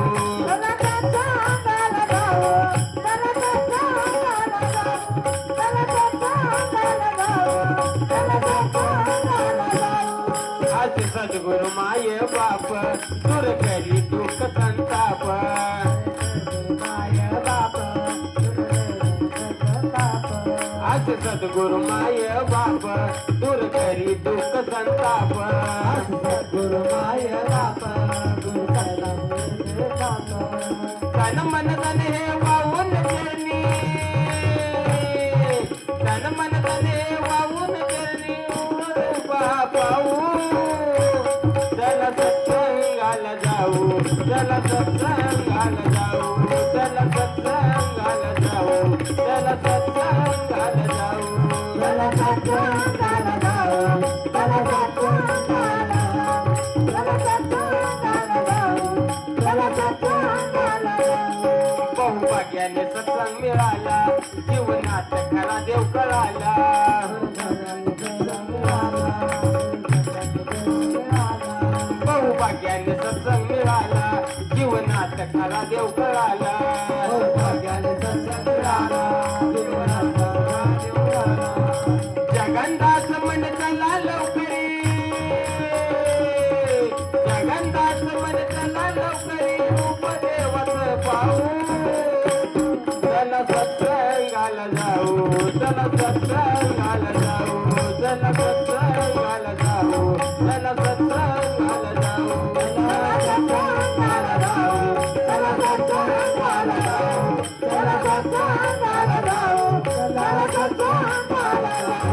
चला सत्संगाला जाऊ चला सत्संगाला जाऊ चला सत्संगाला जाऊ चला सत्संगाला जाऊ आज सद्गुरु माय बाप दूर करी दुःख संताप माय बाप आज सद्गुरु माय बाप दूर करी दुःख संताप गुरु माय बाप गुरु बाप तन मन धन हे वाहून चरणी तन मन धन हे वाहून चरणी पाहू चला सत्संगाला जाऊ चला सत्संगाला जाऊ चला सत्संगाला जाऊ चला सत्संगाला जाऊ चला सत्संगाला जाऊ चला सत्संगाला चला सत्संगाला जाऊ चला सत्संगाला जाऊ बहुभाग्याने सत्संग मिळाला जीवनात खरा देव कळाला बहुभाग्याने सत्संग मिळाला जीवनात खरा देव कळाला जगन्नाथ मन चला लवकरी जगन्नाथ मन चला लवकरी रूप देवाचं पाहू चला सत्संगाला जाऊ चला सत्संगाला जाऊ चला सत्संगाला जाऊ चला सत्संगाला जाऊ चला सत्संगाला जाऊ चला सत्संगाला जाऊ चला सत्संगाला जाऊ चला सत्संगाला जाऊ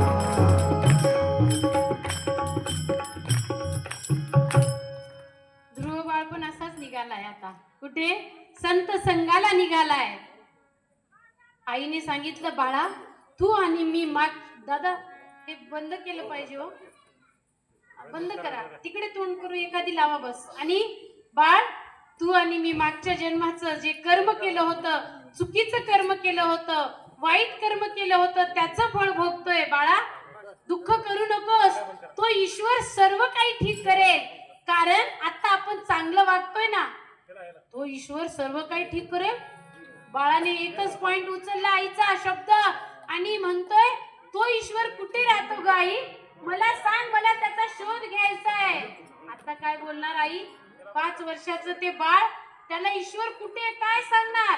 ध्रुव बाळ पण असाच निघालाय आता कुठे संत संघाला निघालाय आईने सांगितलं बाळा तू आणि मी माग दादा हे बंद केलं पाहिजे हो बंद करा तिकडे तोंड करू एखादी लावा बस आणि बाळ तू आणि मी मागच्या जन्माचं जे कर्म केलं होतं चुकीचं कर्म केलं होतं वाईट कर्म केलं होतं त्याचं फळ भोगतोय बाळा दुःख करू नकोस तो ईश्वर सर्व काही ठीक करेल कारण आता आपण चांगलं वागतोय ना तो ईश्वर सर्व काही ठीक करेल बाळाने एकच पॉइंट उचलला आईचा शब्द आणि म्हणतोय तो ईश्वर कुठे राहतो ग आई मला सांग मला त्याचा शोध घ्यायचा आहे आता काय बोलणार आई 5 वर्षाचं ते बाळ त्याला ईश्वर कुठे काय सांगणार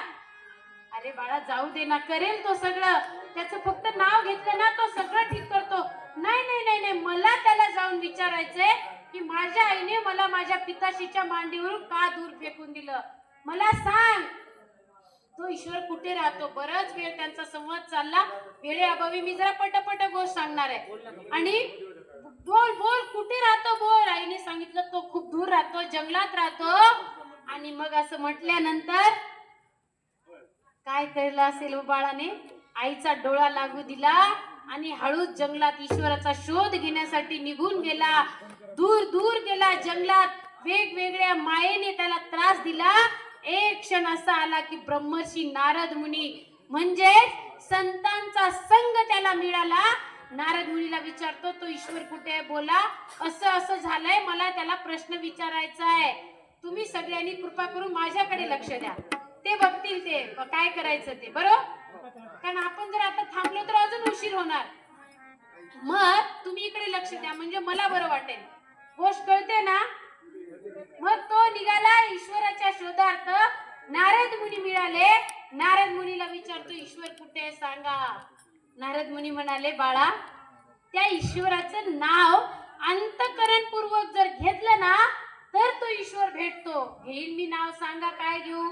अरे बाळा जाऊ दे ना करेल तो सगळं त्याचं फक्त नाव घेतलं ना तो सगळं ठीक करतो नाही नाही नाही नाही मला त्याला जाऊन विचारायचंय की माझ्या आईने मला माझ्या पिताशीच्या मांडीवरून का दूर फेकून दिलं मला सांग तो ईश्वर कुठे राहतो बराच वेळ त्यांचा संवाद चालला वेळेअभावी मी जरा पटपट गोष्ट सांगणार आहे आणि बोल बोल कुठे राहतो बोल आईने सांगितलं तो खूप दूर राहतो जंगलात राहतो आणि मग असं म्हटल्यानंतर काय केलं असेल बाळाने आईचा डोळा लागू दिला आणि हळूच जंगलात ईश्वराचा शोध घेण्यासाठी निघून गेला दूर दूर गेला जंगलात वेगवेगळ्या मायेने त्याला त्रास दिला एक क्षण असा आला की ब्रह्मर्षी नारद मुनी म्हणजे संतांचा संघ त्याला मिळाला नारद मुनीला विचारतो तो ईश्वर कुठे आहे बोला असं असं झालंय मला त्याला प्रश्न विचारायचा आहे तुम्ही सगळ्यांनी कृपा करून माझ्याकडे लक्ष द्या ते बघतील ते काय करायचं ते बरोबर कारण आपण जर आता थांबलो तर अजून उशीर होणार मग तुम्ही इकडे लक्ष द्या म्हणजे मला बरं वाटेल गोष्ट कळते ना मग तो निघाला ईश्वराच्या शोधार्थ नारद मुनी मिळाले नारद मुनीला विचारतो ईश्वर कुठे सांगा नारद मुनी म्हणाले बाळा त्या ईश्वराचं नाव अंतःकरणपूर्वक जर घेतलं ना तर तो ईश्वर भेटतो घेईल मी नाव सांगा काय घेऊ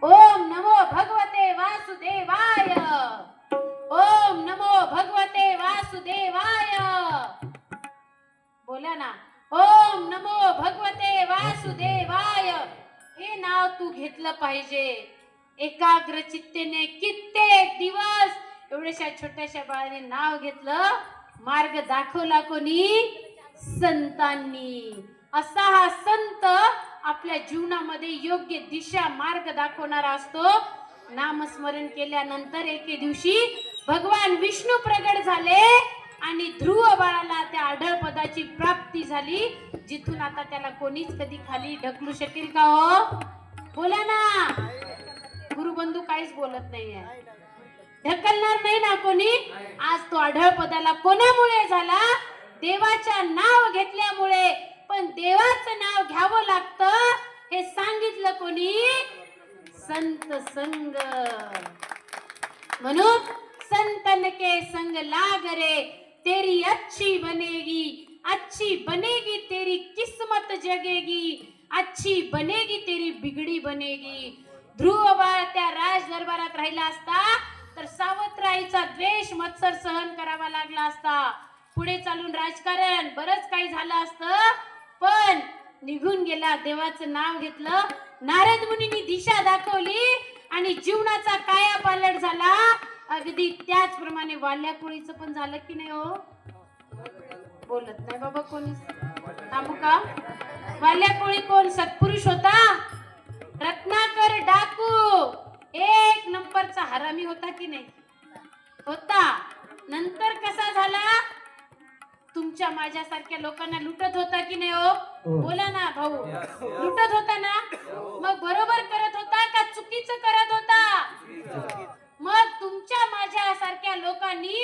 ओम नमो भगवते वासुदेवाय ओम नमो भगवते वासुदेवाय बोला ना ओम नमो भगवते वासुदेवाय हे नाव तू घेतलं पाहिजे एकाग्र चित्तेने कित्येक दिवस एवढ्याशा छोट्याशा बाळाने नाव घेतलं मार्ग दाखवला कोणी संतांनी असा हा संत आपल्या जीवनामध्ये योग्य दिशा मार्ग दाखवणारा असतो नामस्मरण केल्यानंतर एके दिवशी भगवान विष्णू प्रगट झाले आणि ध्रुव बाळाला त्या अढळ पदाची प्राप्ती झाली, जिथून आता त्याला कोणीच कधी खाली ढकलू शकेल का हो? बोला ना. गुरुबंधू काहीच बोलत नाहीये. ढकलणार नाही ना कोणी. आज तो अढळ पदाला कोणामुळे झाला? देवाच्या नाव घेतल्यामुळे. पण देवाचं नाव घ्यावं लागतं हे सांगितलं कोणी? संत संग. म्हणून संतन के संग लाग रे, तेरी अच्छी बनेगी, अच्छी बनेगी तेरी किस्मत जगेगी, अच्छी बनेगी तेरी बिगड़ी बनेगी. ध्रुव बाळ त्या राज दरबारात राहिला असता तर सावत्राईचा द्वेष मत्सर सहन करावा लागला असता. पुढे चालून राजकारण बरंच काही झालं असतं. पण निघून गेला. देवाचं नाव घेतलं. नारद मुनींनी दिशा दाखवली आणि जीवनाचा कायापालट झाला. अगदी त्याचप्रमाणे वाल्या कोळीचं पण झालं की नाही हो? बोलत नाही बाबा कोणी. थांबू का? वाल्या कोळी कोण? सत्पुरुष होता. रत्नाकर डाकू एक नंबरचा हरामी होता की नाही? होता. नंतर कसा झाला? तुमच्या माझ्यासारख्या लोकांना लुटत होता की नाही हो? बोला ना भाऊ. लुटत होता ना? मग बरोबर करत होता का चुकीचं करत होता? मग तुमच्या माझ्यासारख्या लोकांनी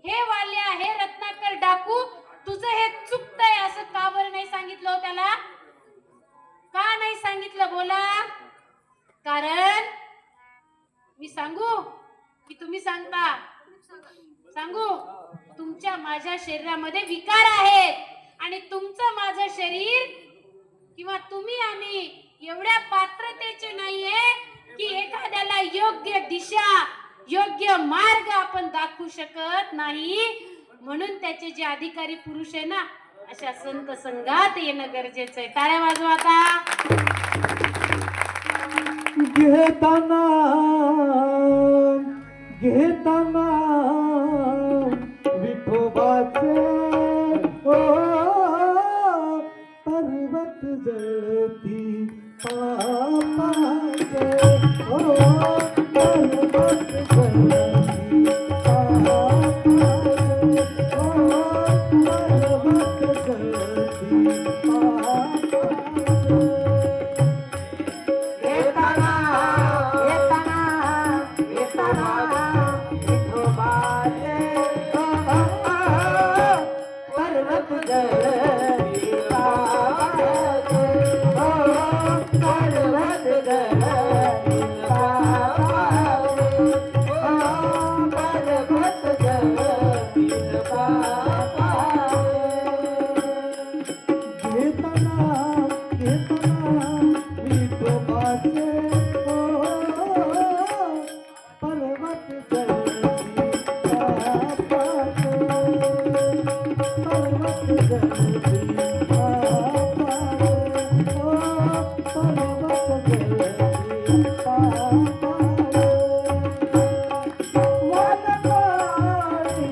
हे वाल्या, हे रत्नाकर डाकू, तुझं हे चुकतंय असं का बरं नाही सांगितलं हो त्याला? का नाही सांगितलं बोला? कारण मी सांगू की तुम्ही सांगता? सांगू. तुमच्या माझ्या शरीरामध्ये विकार आहेत आणि तुमचं माझं शरीर किंवा तुम्ही आम्ही एवढ्या पात्रतेचे नाहीये की एखाद्याला योग्य दिशा, योग्य मार्ग आपण दाखवू शकत नाही. म्हणून त्याचे जे अधिकारी पुरुष आहे ना, अशा संत संघात येणं गरजेचं आहे. टाळ्या वाजवा आता. घेताना घेताना विठोबाचे ओ पर्वत जळती पापाचे ओ पर्वत जळती पापाचे ओ पर्वत जळती पापाचे. येताना येताना येताना विठोबाचे पर्वत जळती पापाचे ओ पर्वत जळती पापाचे ओ पर्वत जळती पापाचे. घेताना घेताना विठोबाचे ओ पर्वत जळती पापाचे पर्वत जळती पापाचे ओ पर्वत जळती पापाचे. वादकाळी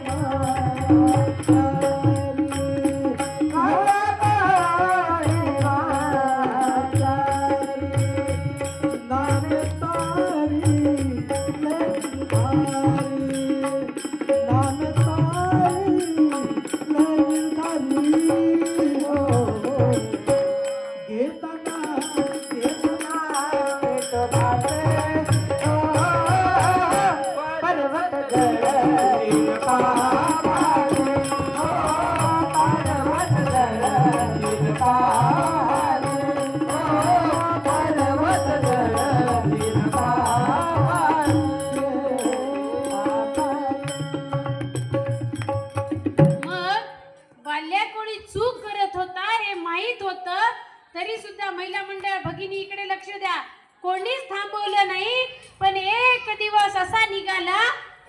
पर्वत जळती पापाचे ओ पर्वत जळती पापाचे ओ पर्वत जळती पापाचे. मग वाल्या कोणी चूक करत होता हे माहित होतं, तरी सुद्धा महिला मंडळ भगिनी इकडे लक्ष द्या, कोणीच थांबवलं नाही. पण एक दिवस असा निघाला,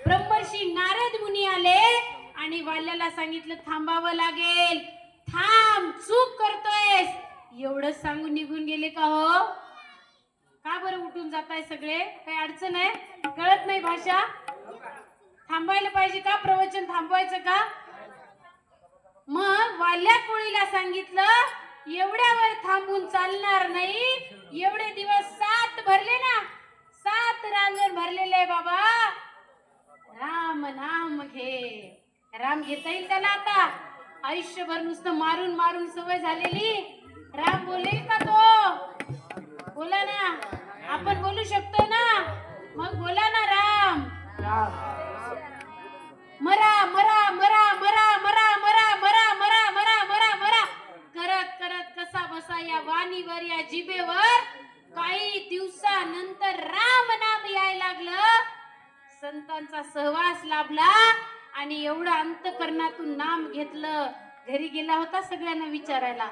ब्रह्मर्षी नारद मुनी आले आणि वाल्याला सांगितलं थांबावं लागेल. थांब, चूक करतोयस. एवढंच सांगून निघून गेले का हो? का बरं उठून जाताय सगळे? काही अडचण आहे? कळत नाही भाषा? थांबायला पाहिजे का? प्रवचन थांबवायचं का? मग वाल्या कोळीला सांगितलं एवढ्यावर थांबून चालणार नाही. एवढे दिवस 7 भरले ना, 7 रांजण भरलेले बाबा. राम नाम घे, राम घेता येईल त्याला आता? आयुष्यभर नुसतं मारून मारून सवय झालेली. राम बोलेल का तो? बोला ना, आपण बोलू शकतो ना, मग बोला ना राम. मरा मरा मरा मरा मरा मरा मरा मरा मरा मरा मरा करत करत कसा बसा या वाणीवर, या जिभेवर काही दिवसानंतर राम नाम यायला लागलं. संतांचा सहवास लाभला आणि एवढं अंतकरणातून नाम घेतलं. घरी गेला होता सगळ्यांना विचारायला.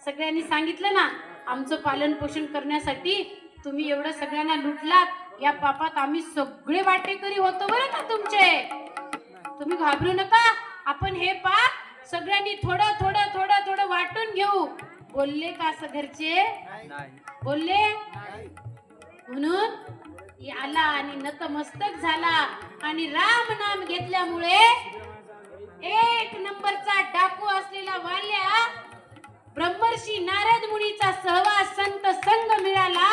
सगळ्यांनी सांगितलं ना, आमचं पालन पोषण करण्यासाठी तुम्ही एवढं सगळ्यांना लुटलात, या पापात आम्ही सगळे वाटेकरी होतो बरं का तुमचे. तुम्ही घाबरू नका, आपण हे पाप सगळ्यांनी थोडं थोडं थोडं थोडं वाटून घेऊ. बोलले का असं घरचे? बोलले. म्हणून आला आणि नतमस्तक झाला आणि राम नाम घेतल्यामुळे एक नंबरचा डाकू असलेला वाल्या ब्रह्मर्षी नारद मुनीचा सहवास संत संग मिळाला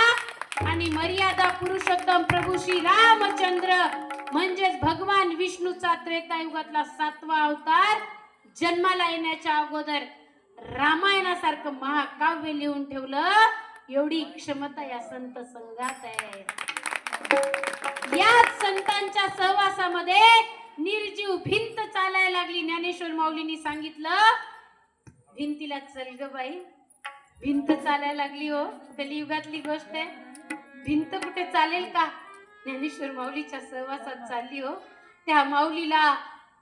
आणि मर्यादा पुरुषोत्तम प्रभू श्री रामचंद्र म्हणजेच भगवान विष्णूचा त्रेतायुगातला 7वा अवतार जन्माला येण्याच्या अगोदर रामायणासारखं महाकाव्य लिहून ठेवलं. एवढी क्षमता या संत संघात आहे. याच संतांच्या सहवासामध्ये निर्जीव भिंत चालायला लागली. ज्ञानेश्वर माऊलींनी सांगितलं, भिंतीला चल ग बाई, भिंत चालायला लागली. हो, कलियुगातली गोष्ट आहे. भिंत कुठे चालेल का? ज्ञानेश्वर माऊलीच्या सहवासात चालली. हो, त्या माऊलीला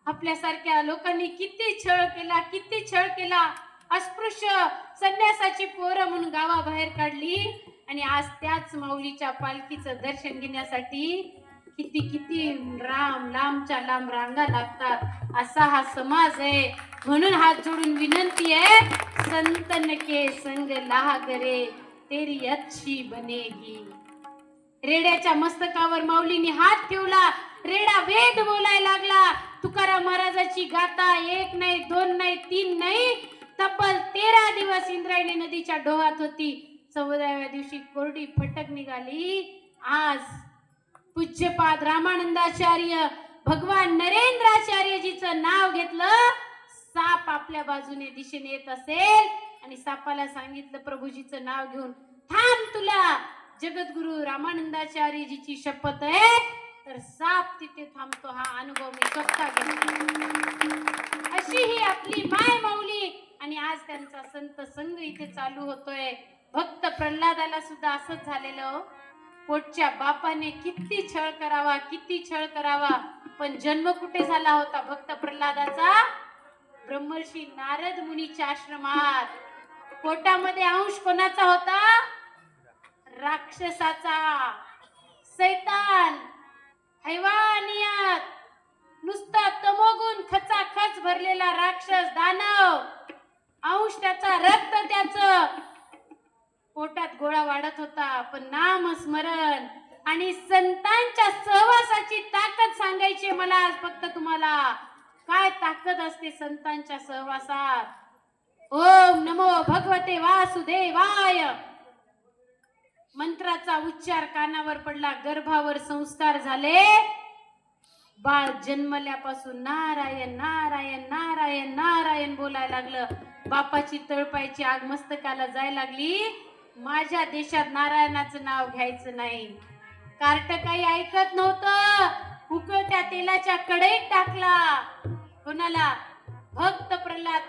आपल्यासारख्या लोकांनी किती छळ केला, किती छळ केला. अस्पृश्य संन्यासाची पोरं म्हणून गावाबाहेर काढली आणि आज त्याच माऊलीच्या पालखीचं दर्शन घेण्यासाठी किती किती लांबच्या लांब रांगा लागतात. असा हा समाज आहे. म्हणून हात जोडून विनंती आहे, संतन के संग लागरे तेरी अच्छी बनेगी. रेड्याच्या मस्तकावर माऊलीने हात ठेवला. रेडा वेद बोलायला लागला. तुकाराम महाराजाची गाथा 1 नाही 2 नाही 3 नाही, तब्बल 13 दिवस इंद्रायणी नदीच्या डोहात होती. 14व्या दिवशी कोरडी फटक निघाली. आज पूज्यपाद रामानंदाचार्य भगवान नरेंद्राचार्यजीचं नाव घेतलं. साप आपल्या बाजूने दिशेने येत असेल आणि सापाला सांगितलं प्रभूजीचं नाव घेऊन, थांब, तुला जगद्गुरु रामानंदाचार्यजीची शपथ आहे. तर साप तिथे थांबतो. हा अनुभव मी स्वतः घेतला. अशी ही आपली माय माऊली आणि आज त्यांचा संत संघ इथे चालू होतोय. भक्त प्रल्हादाला सुद्धा असंच झालेलं. पोटच्या बापाने किती छळ करावा, किती छळ करावा, पण जन्म कुठे झाला होता भक्त प्रल्हादाचा? ब्रह्मर्षी नारद मुनीच्या आश्रमात. पोटामध्ये अंश कोणाचा होता? राक्षसाचा. सैतान, हैवानियत, नुसता तमोगुण खचाखच भरलेला राक्षस, दानव. अंश त्याचा, रक्त त्याचं. पोटात गोळा वाढत होता. पण नामस्मरण आणि संतांच्या सहवासाची ताकद सांगायची मला आज फक्त तुम्हाला. काय ताकद असते संतांच्या सहवासात. ओम नमो भगवते वासुदेवाय मंत्राचा उच्चार कानावर पडला. गर्भावर संस्कार झाले. बाळ जन्मल्यापासून नारायण नारायण नारायण नारायण बोलायला लागलं. बापाची तळपायची आग मस्तकाला जायला लागली. माझ्या देशात नारायणाचं नाव घ्यायचं नाही. कार्ट काही ऐकत नव्हतं. उकळत्या तेलाच्या कढईत टाकला. कोणाला? भक्त प्रल्हाद.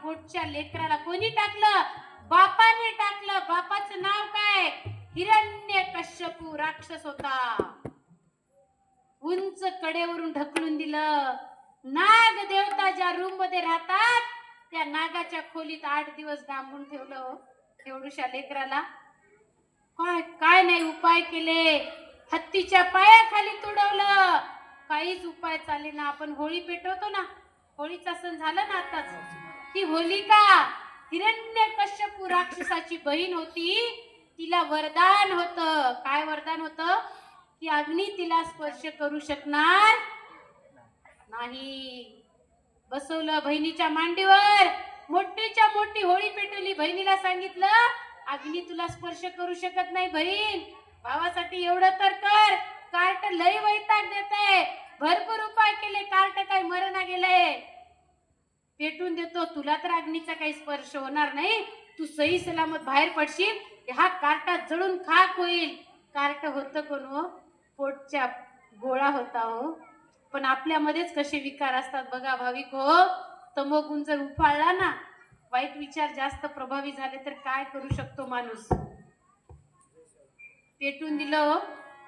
पोटच्या लेकराला कोणी टाकलं? बापाने टाकलं. बापाचं नाव काय? हिरण्यकश्यपू राक्षस होता. उंच कडेवरून ढकलून दिलं. नाग देवता ज्या रूम मध्ये राहतात त्या नागाच्या खोलीत 8 दिवस डांबून ठेवलं. एवढ्याशा लेकराला काय नाही उपाय केले. हत्तीच्या पायाखाली तुडवलं. काहीच उपाय चाले ना. आपण होळी पेटवतो ना, होळीचा सण झाला ना आताच. ती होलिका हिरण्यकश्यपू राक्षसाची बहीण होती. तिला वरदान होतं. काय वरदान होतं? की अग्नी तिला स्पर्श करू शकणार नाही. बसवलं बहिणीच्या मांडीवर. मोठीच्या मोठी होळी पेटवली. बहिणीला सांगितलं, अग्नी तुला स्पर्श करू शकत नाही बहीण. भावासाठी एवढं तर कर. कार्ट लय वैताग देते. भरपूर उपाय केले. कार्ट काय मरणा गेलंय, पेटून देतो, तुला तर अग्नीचा काही स्पर्श होणार नाही, तू सही सलामत बाहेर पडशील, हा कार्टात जळून खाक होईल. कार्ट होतं कोण हो? पोटच्या गोळा होता हो. पण आपल्यामध्येच कसे विकार असतात बघा भाविक हो. तमोगुण जर उफाळला ना, वाईट विचार जास्त प्रभावी झाले तर काय करू शकतो माणूस? पेटून दिलं हो.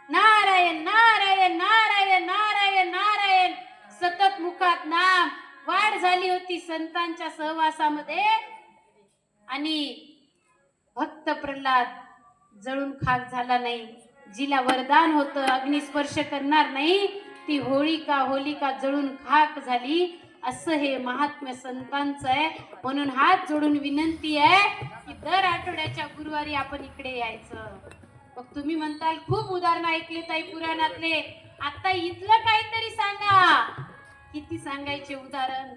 नारायण नारायण नारायण नारायण नारायण, सतत मुखात नाम. वाढ झाली होती संतांच्या सहवासामध्ये आणि भक्त प्रल्हाद जळून खाक झाला नाही. जिला वरदान होतं अग्निस्पर्श करणार नाही, ती होलिका जळून खाक झाली. असं हे महात्म्य संतांचं आहे. म्हणून हात जोडून विनंती आहे की दर आठवड्याच्या गुरुवारी आपण इकडे यायचं. मग तुम्ही म्हणताल खूप उदाहरण ऐकले ताई पुराणातले, आता इथलं काहीतरी सांगा. किती सांगायचे उदाहरण.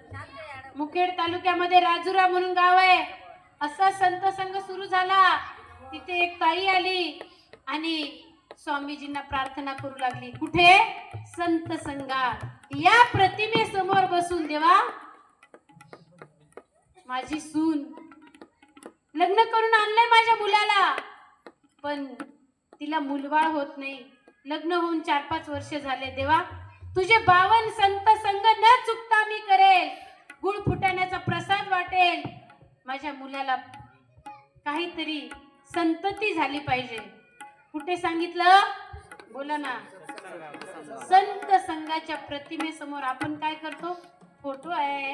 मुखेड तालुक्यामध्ये राजुरा म्हणून गाव आहे. असा संत संघ सुरू झाला. तिथे एक ताई आली आणि स्वामीजींना प्रार्थना करू लागली. कुठे? संत संघात. या प्रतिमे समोर बसून, देवा माझी सून लग्न करून आणलंय माझ्या मुलाला, पण तिला मुलबाळ होत नाही. लग्न होऊन 4-5 वर्ष झाले. देवा तुझे 52 संत संघ न चुकता मी करेल. गुळ फुटाण्याचा प्रसाद वाटेल. माझ्या मुलाला काहीतरी संतती झाली पाहिजे. कुठे सांगितलं? बोला ना. संत संघाच्या प्रतिमेसमोर आपण काय करतो? फोटो आहे.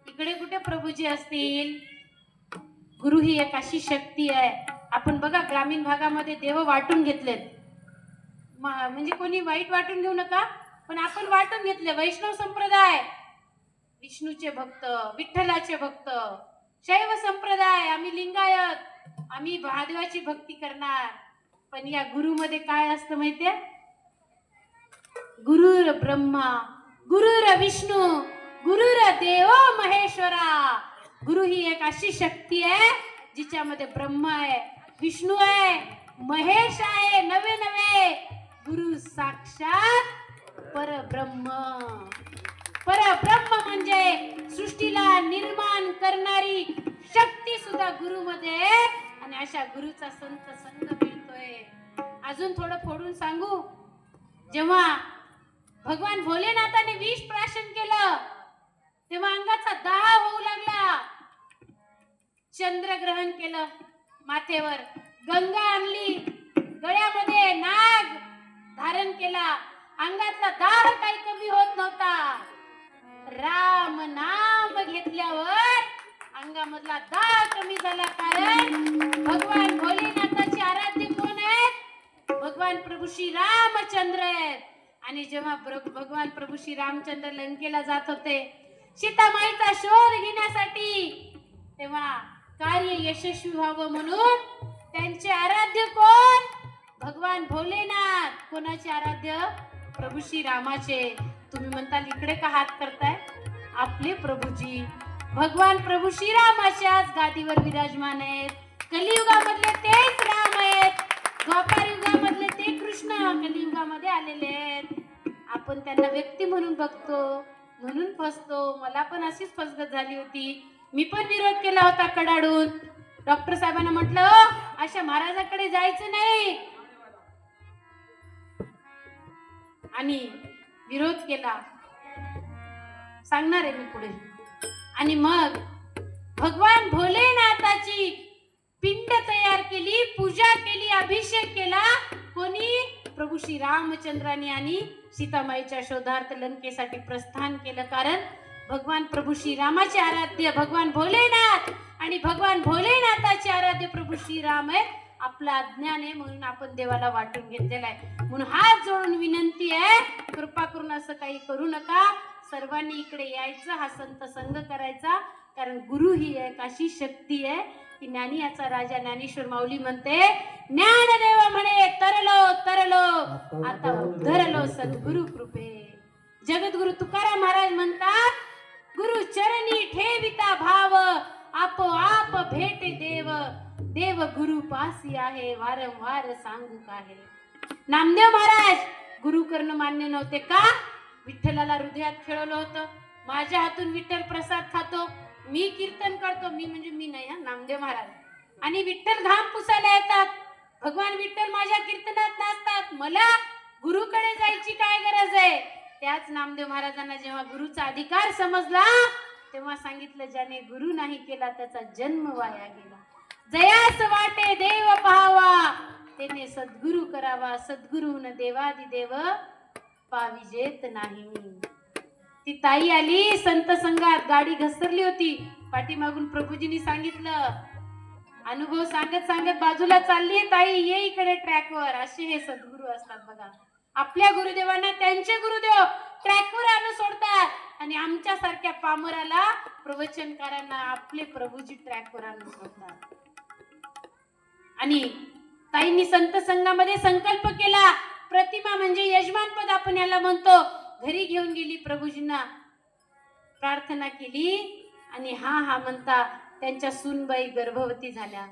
इकडे कुठे प्रभूजी असतील? गुरु ही एक अशी शक्ती आहे. आपण बघा ग्रामीण भागामध्ये देव वाटून घेतलेत. म्हणजे कोणी वाईट वाटून घेऊ नका, पण आपण वाटून घेतले. वैष्णव संप्रदाय विष्णूचे भक्त, विठ्ठलाचे भक्त. शैव संप्रदाय आम्ही लिंगायत, आम्ही महादेवाची भक्ती करणार. पण या गुरुमध्ये काय असतं माहितीये? गुरुर ब्रह्मा, गुरुर विष्णू, गुरुर देव महेश्वरा. गुरु ही एक अशी शक्ती आहे जिच्यामध्ये ब्रह्मा आहे, विष्णू आहे, महेश आहे. नवे नवे गुरु साक्षात परब्रह्म. परब्रह्म म्हणजे सृष्टीला निर्माण करणारी शक्ती सुद्धा गुरुमध्ये. आणि अशा गुरुचा संत संघ मिळतोय. अजून थोडं फोडून सांगू. जेव्हा भगवान भोलेनाथाने विष प्राशन केलं तेव्हा अंगाचा दाह होऊ लागला. चंद्रग्रहण केलं माथेवर, गंगा आणली, गळ्यामध्ये नाग धारण केला. अंगातला दाह काही कमी होत नव्हता. राम नाम घेतल्यावर अंगामधला दाह कमी झाला. कारण भगवान भोलेनाथाचे आराध्य कोण आहेत? भगवान प्रभू श्री रामचंद्र आहेत. आणि जेव्हा भगवान प्रभू श्री रामचंद्र लंकेला जात होते सीतामाईचा शोध घेण्यासाठी, तेव्हा कार्य यशस्वी व्हावं म्हणून त्यांचे आराध्य कोण? भगवान भोलेनाथ. कोणाचे आराध्य? प्रभू श्री रामाचे. तुम्ही म्हणताल इकडे का हात करताय? आपले प्रभूजी भगवान प्रभू श्री रामाच्याच गादीवर विराजमान आहेत. कलियुगामधले तेच राम आहेत, द्वापार युगामधले ते कृष्ण कलियुगामध्ये आलेले आहेत. आपण त्यांना व्यक्ती म्हणून बघतो, म्हणून फसतो. मला पण अशीच फसगत झाली होती. मी पण विरोध केला होता कडाडून. डॉक्टर साहेबांना म्हटलं अशा महाराजाकडे जायचं नाही, आणि विरोध केला. सांगणार आहे मी पुढे. आणि मग भगवान भोलेनाथाची पिंड तयार केली, पूजा केली, अभिषेक केला. कोणी? प्रभू श्री रामचंद्रांनी. आणि सीतामाईच्या शोधार्थ लंकेसाठी प्रस्थान केलं. कारण भगवान प्रभू श्री रामाचे आराध्य भगवान भोलेनाथ आणि भगवान भोलेनाथाचे आराध्य प्रभू श्री राम आहे. आपलं अज्ञान आहे म्हणून आपण देवाला वाटून घेतलेला आहे. म्हणून हात जोडून विनंती आहे, कृपा करून असं काही करू नका. सर्वांनी इकडे यायचं, हा संत संघ करायचा. कारण गुरु ही एक अशी शक्ती आहे की ज्ञानी याचा राजा ज्ञानेश्वर माऊली म्हणते, ज्ञानदेव म्हणे तरलो तरलो, आता उद्धरलो सद्गुरु कृपे. जगद्गुरु तुकाराम महाराज म्हणतात, गुरु चरणी ठेविता भाव, आपोआप भेटे देव. देव गुरु पासी आहे, वारंवार सांगू काहे. नामदेव महाराज गुरु करणं मान्य नव्हते. का? विठ्ठलाला हृदयात खेळवलं होतं. माझ्या हातून विठ्ठल प्रसाद खातो, मी कीर्तन करतो. मी म्हणजे मी नाही हा, नामदेव महाराज. आणि विठ्ठल घाम पुसायला येतात. भगवान विठ्ठल माझ्या कीर्तनात नाचतात. मला गुरुकडे जायची काय गरज आहे? त्याच नामदेव महाराजांना जेव्हा गुरुचा अधिकार समजला तेव्हा सांगितलं, ज्याने गुरु नाही केला त्याचा जन्म वाया गेला. जयास वाटे देव पाहावा, त्याने सद्गुरु करावा. सद्गुरुन देवादिदेव पाविजेत नाही. ती ताई आली संत संघात, गाडी घसरली होती. पाठीमागून प्रभूजींनी सांगितलं, अनुभव सांगत सांगत बाजूला चालली ताई, ये इकडे ट्रॅकवर. असे हे सद्गुरू असतात बघा. आपल्या गुरुदेवांना त्यांचे गुरुदेव ट्रॅकवर आणून सोडतात आणि आमच्या सारख्या पामराला, प्रवचनकारांना आपले प्रभूजी ट्रॅकवर आणून सोडतात. आणि ताईंनी संत संघामध्ये संकल्प केला. प्रतिमा म्हणजे यजमानपद आपण याला म्हणतो. घरी घेऊन गेली, प्रभूजींना प्रार्थना केली आणि हा म्हणता त्यांच्या सूनबाई गर्भवती झाल्या,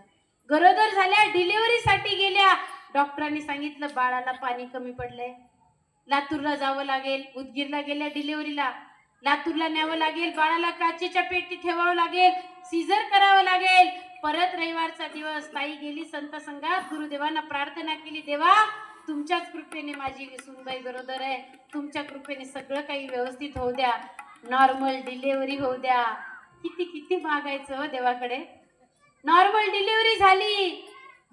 गरोदर झाल्या, डिलिव्हरीसाठी गेल्या. डॉक्टरांनी सांगितलं बाळाला पाणी कमी पडलंय, लातूरला जावं लागेल. उदगीरला गेल्या डिलिव्हरीला, लातूरला न्यावं लागेल, बाळाला काचेच्या पेटीत ठेवावं लागेल, सीझर करावं लागेल. परत रविवारचा दिवस ताई गेली संत संघात, गुरुदेवांना प्रार्थना केली, देवा तुमच्याच कृपेने माझी सूनबाई गरोदर आहे, तुमच्या कृपेने सगळं काही व्यवस्थित होऊ द्या, नॉर्मल डिलिव्हरी होऊ द्या. किती किती मागायचं हो देवाकडे. नॉर्मल डिलिव्हरी झाली.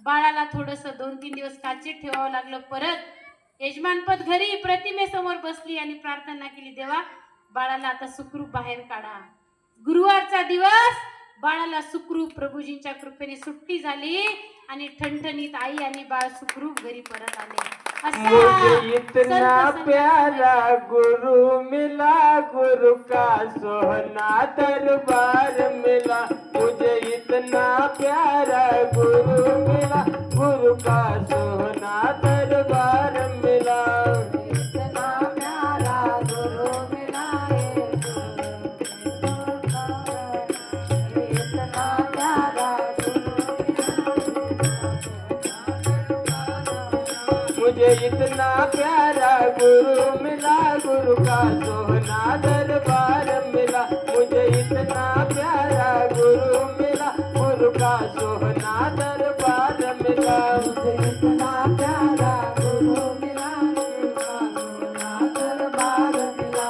बाळाला थोडस 2-3 दिवस काचेत ठेवावं लागलं. परत यजमानपद घरी प्रतिमेसमोर बसली आणि प्रार्थना केली, देवा बाळाला आता सुखरूप बाहेर काढा. गुरुवारचा दिवस, बाळाला सुखरूप प्रभूजींच्या कृपेने सुट्टी झाली आणि ठणठणीत आई आणि बाळ सुखरूप घरी परत आले. मुझे इतना प्यारा गुरु मिला, गुरु का सोहना दरबार मिला. मुझे इतना प्यारा गुरु मिला, गुरु का सोहना दरबार मिला. इतना प्यारा गुरु मिला है, इतना प्यारा मुझे इतना प्यारा गुरु मिला, गुरु का सोहना दरबार मिला. मुझे इतना प्यारा गुरु मिला, गुरु का सोहना दरबार मिला. इतना प्यारा गुरु मिला, सोना दरबार मिला.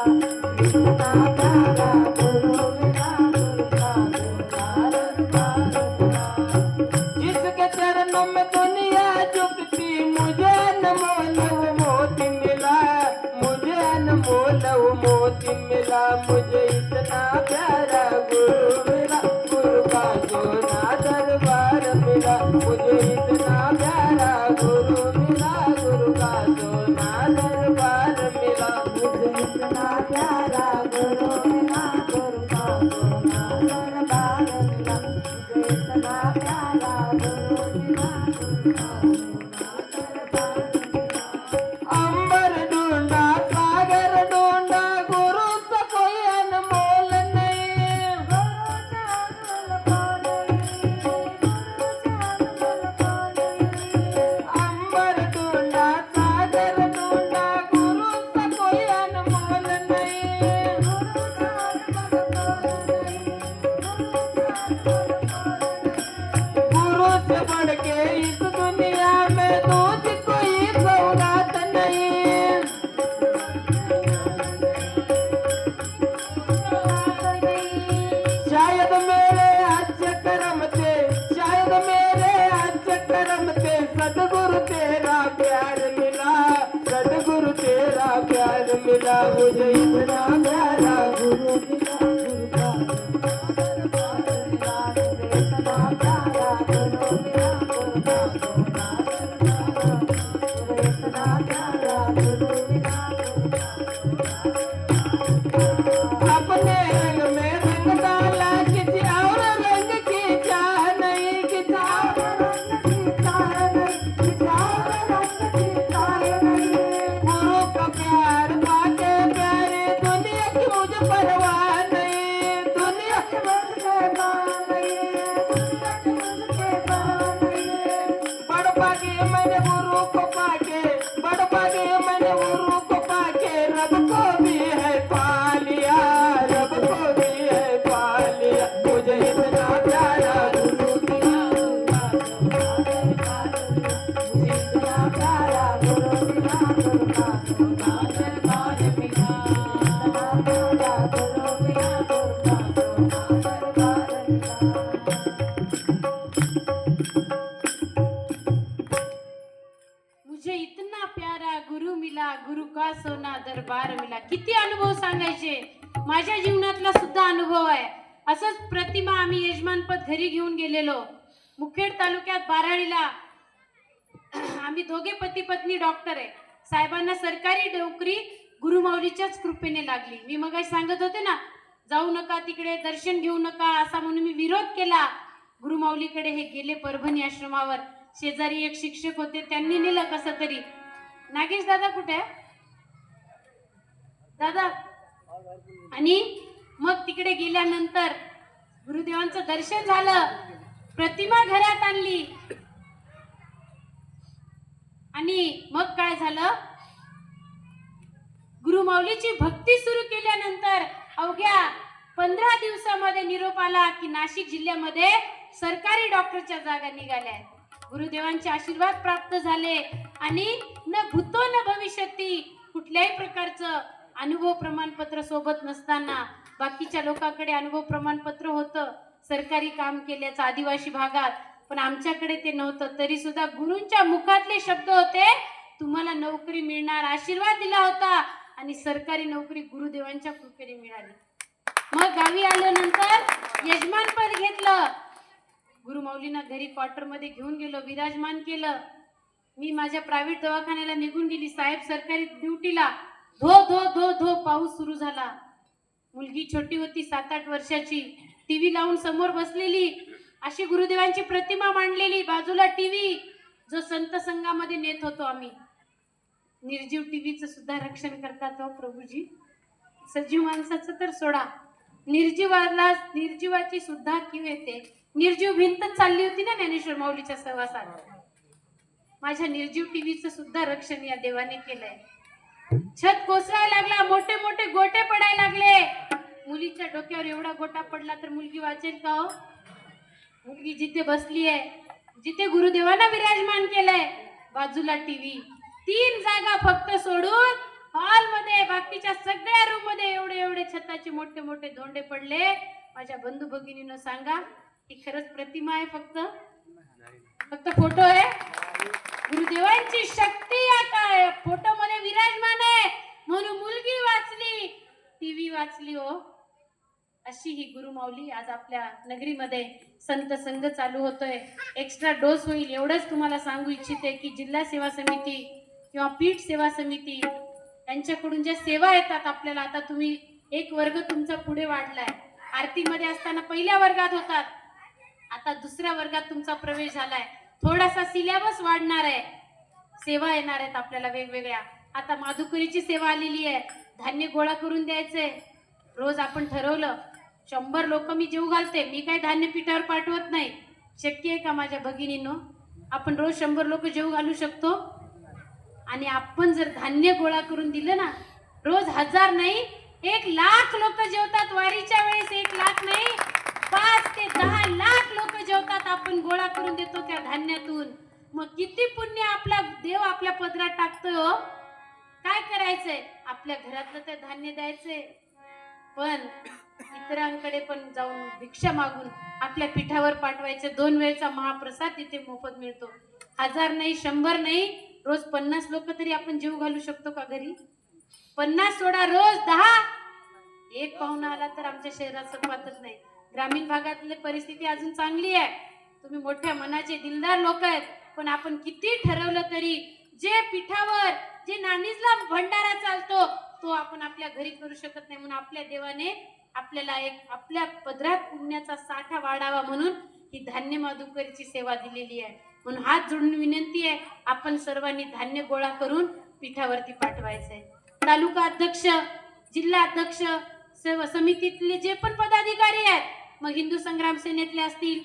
इतना प्यारा गुरु मिला, सोना दरबार मिला. जिसके चरणों में दुनिया झुकती, मुझे अनमोल वो मोती मिला, मुझे अनमोल वो मोती मिला. मुझे इतना प्यारा गुरु मिला, गुरु का सोना दरबार मिला. मुझे इतना प्यारा गुरु मिला, गुरु का सोना दरबार मिला. मुझे इतना प्यारा गुरु मिला, गुरु का सोना दरबार मिला. मुझे इतना प्यारा गुरु मिला, गुरु का सोना दरबार मिला. अंबर ढूंढा सागर ढूंढा, गुरु का कोई अनमोल नहीं. अंबर ढूंढा सागर ढूंढा, गुरु का कोई अनमोल नहीं. गुरु से बढ़ के इस दुनिया में दूध कोई सौगात नहीं. शायद मेरे अच्छे कर्म थे, शायद मेरे अच्छे कर्म थे, सदगुरु तेरा प्यार मिला, सदगुरु तेरा प्यार मिला. मुझे इतना प्यारा गुरु मिला, गुरु का सोना दरबार मिला. मुझे इतना प्यारा गुरु मिला, गुरु का सोना दरबार मिला. मुझे इतना प्यारा गुरु मिला, गुरु का अपने रंग में रंग डाला, किसी और रंग की चाह नहीं, किसी और गुरु का प्यार पाके प्यारे, दुनिया की मुझे परवाह नहीं, दुनिया की बड़ पाके मैंने गुरु को पाके, बड़ पाके मैंने गुरु को पाके, रब को भी सांगायचे, माझ्या जीवनातला सुद्धा अनुभव आहे. असंच प्रतिमा आम्ही यजमानपद घरी घेऊन गेलेलो. मुखेड तालुक्यात बाराळीला आम्ही दोघे पती पत्नी डॉक्टर आहे. साहेबांना सरकारी नोकरी गुरुमाऊलीच्याच कृपेने लागली. मी मगाशी सांगत होते ना, जाऊ नका तिकडे, दर्शन घेऊ नका असा म्हणून मी विरोध केला. गुरुमाऊलीकडे हे गेले परभणी आश्रमावर. शेजारी एक शिक्षक होते, त्यांनी नेलं कसं तरी. नागेश दादा कुठे आहे दादा? आणि मग तिकडे गेल्यानंतर गुरुदेवांचं दर्शन झालं, प्रतिमा घरात आणली आणि मग काय झालं, गुरुमाऊलीची भक्ती सुरू केल्यानंतर अवघ्या 15 दिवसामध्ये निरोप आला की नाशिक जिल्ह्यामध्ये सरकारी डॉक्टरच्या जागा निघाल्या आहेत. गुरुदेवांचे आशीर्वाद प्राप्त झाले आणि न भूतो न भविष्यती कुठल्याही प्रकारचं अनुभव प्रमाणपत्र सोबत नसताना बाकीच्या लोकांकडे अनुभव प्रमाणपत्र होतं सरकारी काम केल्याचं आदिवासी भागात, पण आमच्याकडे ते नव्हतं. तरी सुद्धा गुरूंच्या मुखातले शब्द होते, तुम्हाला नोकरी मिळणार, आशीर्वाद दिला होता आणि सरकारी नोकरी गुरुदेवांच्या कृपेने मिळाली. मग गावी आल्यानंतर यजमानपद घेतलं. गुरुमाऊलींना घरी क्वार्टर मध्ये घेऊन गेलो, विराजमान केलं. मी माझ्या प्रायव्हेट दवाखान्याला निघून गेली. साहेब सरकारी ड्युटीला. धो धो धो धो पाऊस सुरू झाला. मुलगी छोटी होती, 7-8 वर्षाची, टीव्ही लावून समोर बसलेली. अशी गुरुदेवांची प्रतिमा मांडलेली, बाजूला टीव्ही, जो संत संघामध्ये नेत होतो आम्ही. निर्जीव टीव्हीचं सुद्धा रक्षण करतात हो प्रभूजी. सजीव माणसाचं तर सोडा, निर्जीवाची सुद्धा किव येते. निर्जीव भिंतच चालली होती ना ज्ञानेश्वर माऊलीच्या सहवासात. माझ्या निर्जीव टीव्हीचं सुद्धा रक्षण या देवाने केलंय. छत कोसळायला लागला, मोठे मोठे गोटे पडायला लागले. मुलीच्या डोक्यावर एवढा गोटा पडला तर मुलगी वाचेल का हो? मुलगी जिथे बसली आहे, जिथे गुरुदेवांना विराजमान केलंय, बाजूला टीव्ही. 3 जागा फक्त सोडून हॉलमध्ये, बाकीच्या सगळ्या रूम मध्ये एवढे एवढे छताचे मोठे मोठे धोंडे पडले. माझ्या बंधू भगिनीनं सांगा, ही खरंच प्रतिमा आहे फक्त फोटो आहे? गुरुदेवांची शक्ती आता फोटो मध्ये विराजमान आहे म्हणून मुलगी वाचली, टीव्ही वाचली हो. अशी ही गुरुमाऊली आज आपल्या नगरीमध्ये संत संघ चालू होतोय. एक्स्ट्रा डोस होईल एवढंच तुम्हाला सांगू इच्छिते की जिल्हा सेवा समिती किंवा पीठ सेवा समिती यांच्याकडून ज्या सेवा येतात आपल्याला, आता तुम्ही एक वर्ग तुमचा पुढे वाढलाय. आरतीमध्ये असताना पहिल्या वर्गात होतात, आता दुसऱ्या वर्गात तुमचा प्रवेश झालाय. थोडासा सिलेबस वाढणार आहे, सेवा येणार आहेत आपल्याला वेगवेगळ्या. आता माधुकरीची सेवा आलेली आहे, धान्य गोळा करून द्यायचंय. रोज आपण ठरवलं 100 लोक मी जेव घालते, मी काही धान्य पिठावर पाठवत नाही. शक्य आहे का माझ्या भगिनींनो? आपण रोज 100 लोक जेव घालू शकतो? आणि आपण जर धान्य गोळा करून दिलं ना, रोज 1000 नाही 1,00,000 लोक जेवतात. वारीच्या वेळेस 1,00,000 नाही 5 ते 10 लाख लोक जेवतात. आपण गोळा करून देतो त्या धान्यातून. मग किती पुण्य आपला देव आपल्या पदरात टाकतोय हो. काय करायचंय? आपल्या घरातलं ते धान्य द्यायचंय, पण इतरांकडे पण जाऊन भिक्षा मागून आपल्या पिठावर पाठवायचे. 2 वेळचा महाप्रसाद तिथे मोफत मिळतो. 1000 नाही 100 नाही, रोज 50 लोक तरी आपण जीव घालू शकतो का घरी? 50 सोडा, रोज 10. एक पाहुणा आला तर आमच्या शहरात संपातच नाही. ग्रामीण भागातली परिस्थिती अजून चांगली आहे. तुम्ही मोठ्या मनाचे दिलदार लोक आहेत, पण आपण किती ठरवलं तरी जे पिठावर, जे नाणीजला भंडारा चालतो तो आपण आपल्या घरी करू शकत नाही. म्हणून आपल्या देवाने आपल्याला एक आपल्या पदरात पुण्याचा साठा वाढावा म्हणून ही धान्य माधुकरीची सेवा दिलेली आहे. म्हणून हात जोडून विनंती आहे, आपण सर्वांनी धान्य गोळा करून पिठावरती पाठवायचंय. तालुका अध्यक्ष, जिल्हा अध्यक्ष, सेवा समितीतले जे पण पदाधिकारी आहेत, मग हिंदू संग्राम सेनेतले असतील,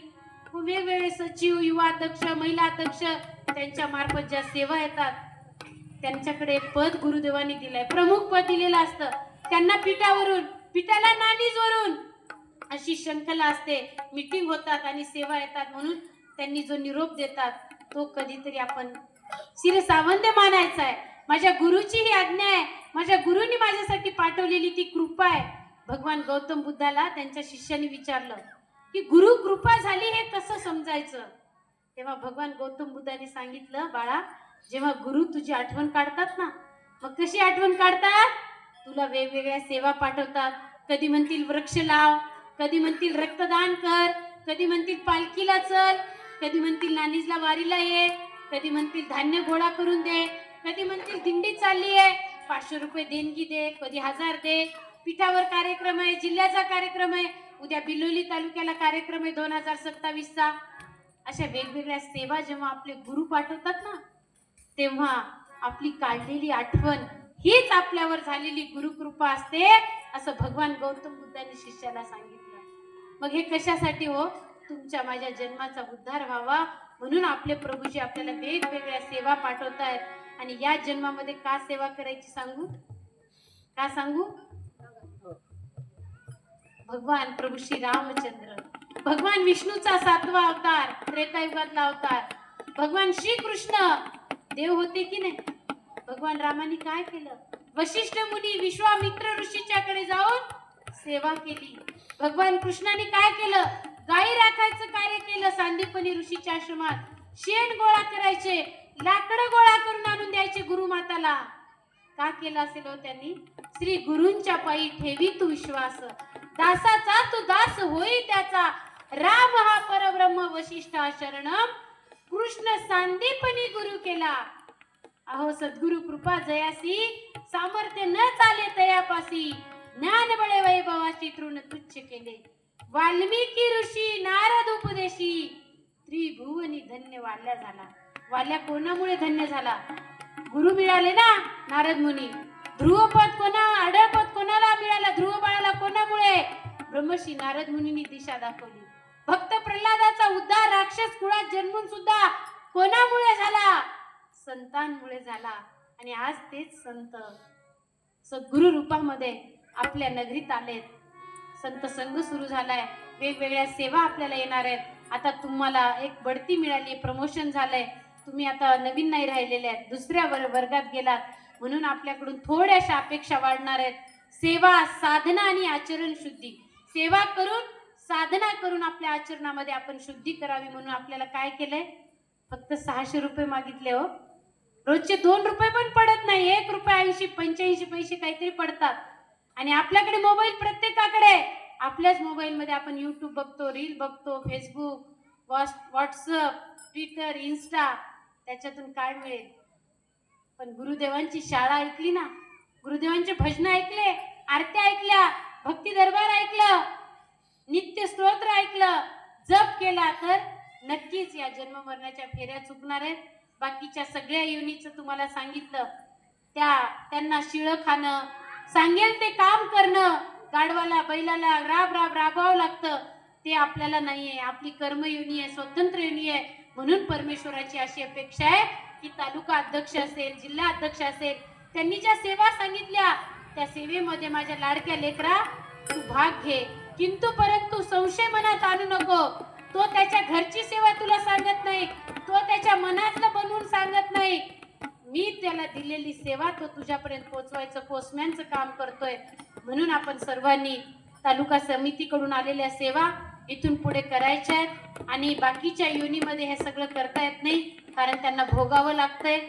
वेगवेगळे सचिव, युवा अध्यक्ष, महिला अध्यक्ष, त्यांच्या मार्फत ज्या सेवा येतात त्यांच्याकडे एक पद गुरुदेवांनी दिलंय, प्रमुख पद दिलेलं असतं. त्यांना पिठावरून, पिठाला नाणीजवरून अशी शंखला असते. मीटिंग होतात आणि सेवा येतात, म्हणून त्यांनी जो निरोप देतात तो कधीतरी आपण शिरसावंत मानायचा आहे. माझ्या गुरुची ही आज्ञा आहे, माझ्या गुरुनी माझ्यासाठी पाठवलेली ती कृपा आहे. भगवान गौतम बुद्धाला त्यांच्या शिष्याने विचारलं की गुरु कृपा झाली हे कसं समजायचं? तेव्हा भगवान गौतम बुद्धाने सांगितलं, बाळा, जेव्हा गुरु तुझी आठवण काढतात ना, मग कशी आठवण काढतात? तुला वेगवेगळ्या सेवा पाठवतात. कधी म्हणतील वृक्ष लाव, कधी म्हणतील रक्तदान कर, कधी म्हणतील पालखीला चल, कधी म्हणतील नानीजला वारीला ये, कधी म्हणतील धान्य गोळा करून दे, कधी म्हणतील दिंडी चालली आहे 500 रुपये देणगी दे, कधी 1000 दे, पीठावर कार्यक्रम आहे, जिल्ह्याचा कार्यक्रम आहे, उद्या बिलोली तालुक्याला कार्यक्रम आहे 2027चा. अशा वेगवेगळ्या सेवा जेव्हा आपले गुरु पाठवतात ना, तेव्हा आपली काढलेली आठवण हीच आपल्यावर झालेली गुरुकृपा असते, असं भगवान गौतम बुद्धांनी शिष्याला सांगितलं. मग हे कशासाठी हो? तुमच्या माझ्या जन्माचा उद्धार व्हावा म्हणून आपले प्रभूजी आपल्याला वेगवेगळ्या सेवा पाठवतायत. आणि या जन्मामध्ये का सेवा करायची सांगू? का सांगू? भगवान प्रभू श्री रामचंद्र, भगवान विष्णूचा 7वा अवतार, त्रेतायुगातला अवतार, भगवान श्रीकृष्ण देव होते की नाही? भगवान रामाने काय केलं? वशिष्ठ मुनी विश्वामित्र ऋषीच्याकडे जाऊन सेवा केली. भगवान कृष्णाने काय केलं? गायी राखायचं कार्य केलं. सांदीपनी ऋषीच्या आश्रमात शेण गोळा करायचे, लाकडं गोळा करून आणून द्यायचे गुरुमाताला. का केलं असेल हो त्यांनी? श्री गुरूंच्या पायी ठेवी तू विश्वास, दासाचा तू दास होई त्याचा, राम हा परब्रह्म वशिष्ठा शरणम, कृष्ण सांदीपनी गुरु केला. अहो सद्गुरु कृपा जयासी, सामर्थ्य न चाले तयापासी, ज्ञान बळे वैभवाची तृण तुच्छ केले. वाल्मिकी ऋषी नारद उपदेशी, त्रिभुवनी धन्य वाल्या झाला. वाल्या कोणामुळे धन्य झाला? गुरु मिळाले ना नारद मुनी. ध्रुवपद अडळपद कोणाला मिळाला? ध्रुव बाळाला कोणामुळे? ब्रह्मर्षी नारद मुनींनी दिशा दाखवली. भक्त प्रल्हादाचा उद्धार राक्षस कुळात जन्मून सुद्धा कोणामुळे झाला? संतांमुळे झाला. आणि आज तेच संत सद्गुरु रूपामध्ये आपल्या नगरीत आलेत. संत संघ सुरू झालाय, वेगवेगळ्या सेवा आपल्याला येणार आहेत. आता तुम्हाला एक बढती मिळाली, प्रमोशन झालंय, तुम्ही आता नवीन नाही राहिलेले आहेत, दुसऱ्या वर्गात गेलात, म्हणून आपल्याकडून थोड्याशा अपेक्षा वाढणार आहेत. सेवा, साधना आणि आचरण शुद्धी. सेवा करून, साधना करून आपल्या आचरणामध्ये आपण शुद्धी करावी म्हणून आपल्याला काय केलंय? फक्त 600 रुपये मागितले हो. रोजचे 2 रुपये पण पडत नाही, 1 रुपये 85 पैसे काहीतरी पडतात. आणि आपल्याकडे मोबाईल प्रत्येकाकडे. आपल्याच मोबाईलमध्ये आपण यूट्यूब बघतो, रील बघतो, फेसबुक, व्हॉट्सअप, ट्विटर, इन्स्टा, त्याच्यातून काय मिळेल? पण गुरुदेवांची शाळा ऐकली ना, गुरुदेवांचे भजन ऐकले, आरत्या ऐकल्या, भक्ती दरबार ऐकलं, नित्य स्तोत्र ऐकलं, जप केला तर नक्कीच या जन्म मरणाच्या फेऱ्या चुकणार आहेत. बाकीच्या सगळ्या योनीचं तुम्हाला सांगितलं, त्यांना शिळं खाणं, सांगेल ते काम करणं, गाढवाला बैलाला राबावं लागतं, ते आपल्याला नाहीये. आपली कर्मयोनी आहे, स्वतंत्र योनी आहे. म्हणून परमेश्वराची अशी अपेक्षा आहे की तालुका अध्यक्ष असेल, जिल्हा अध्यक्ष असेल, त्यांनी ज्या सेवा सांगितल्या त्या सेवेमध्ये माझ्या लाडक्या लेकरा तू भाग घे. किंतु परंतु संशय मनात आणू नको. तो त्याच्या घरची सेवा तुला सांगत नाही, तो त्याच्या मनातलं बनवून सांगत नाही. मी त्याला दिलेली सेवा तो तुझ्यापर्यंत पोहोचवायचं पोस्टमॅनचं काम करतोय. म्हणून आपण सर्वांनी तालुका समितीकडून आलेल्या सेवा इथून पुढे करायच्या आहेत. आणि बाकीच्या योनीमध्ये हे सगळं करता येत नाही, कारण त्यांना भोगावं लागतंय,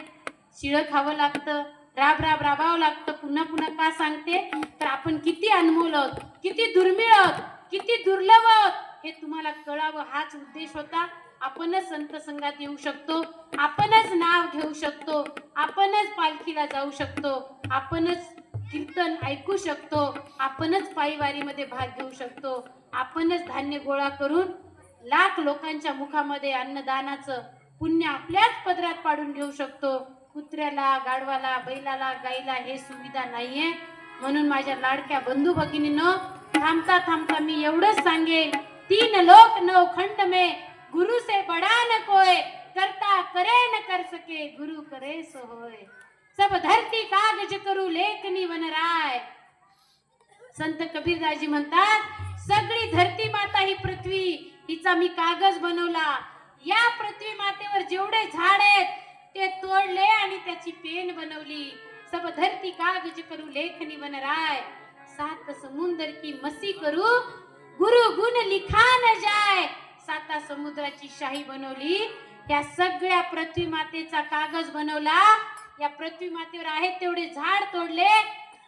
शिळं खावं लागतं, राबावं लागतं. पुन्हा पुन्हा का सांगते तर आपण किती अनमोल आहोत, किती दुर्मिळ आहोत, किती दुर्लभ आहोत हे तुम्हाला कळावं, हाच उद्देश होता. आपणच संत संघात येऊ शकतो, आपणच नाव घेऊ शकतो, आपणच पालखीला जाऊ शकतो, आपणच कीर्तन ऐकू शकतो, आपणच पायीवारीमध्ये भाग घेऊ शकतो, आपणच धान्य गोळा करून लाख लोकांच्या मुखामध्ये अन्नदानाचं पुण्य आपल्याच पदरात पाडून घेऊ शकतो. कुत्र्याला, गाढवाला, बैलाला, गाईला हे सुविधा नाहीये. म्हणून माझ्या लाडक्या बंधू भगिनींनो, थांबता मी एवढंच सांगेन, 3 लोक 9 खंड में गुरु से बड़ा न कोय, करता करे न कर सके, गुरु करे सो होय. सब धरती कागज करू लेखनी वनराय. संत कबीरदासजी म्हणतात, सगळी धरती माता ही पृथ्वी, हिचा मी कागज बनवला. या पृथ्वी मातेवर जेवढे झाड आहेत ते तोडले आणि त्याची पेन बनवली. सब धरती कागज करू लेखनी वनराय, 7 समुंदर की मसी करू, गुरु गुण लिखा न जाय. 7 समुद्राची शाही बनवली. या सगळ्या पृथ्वी मातेचा कागज बनवला. या पृथ्वी मातेवर आहेत तेवढे झाड तोडले,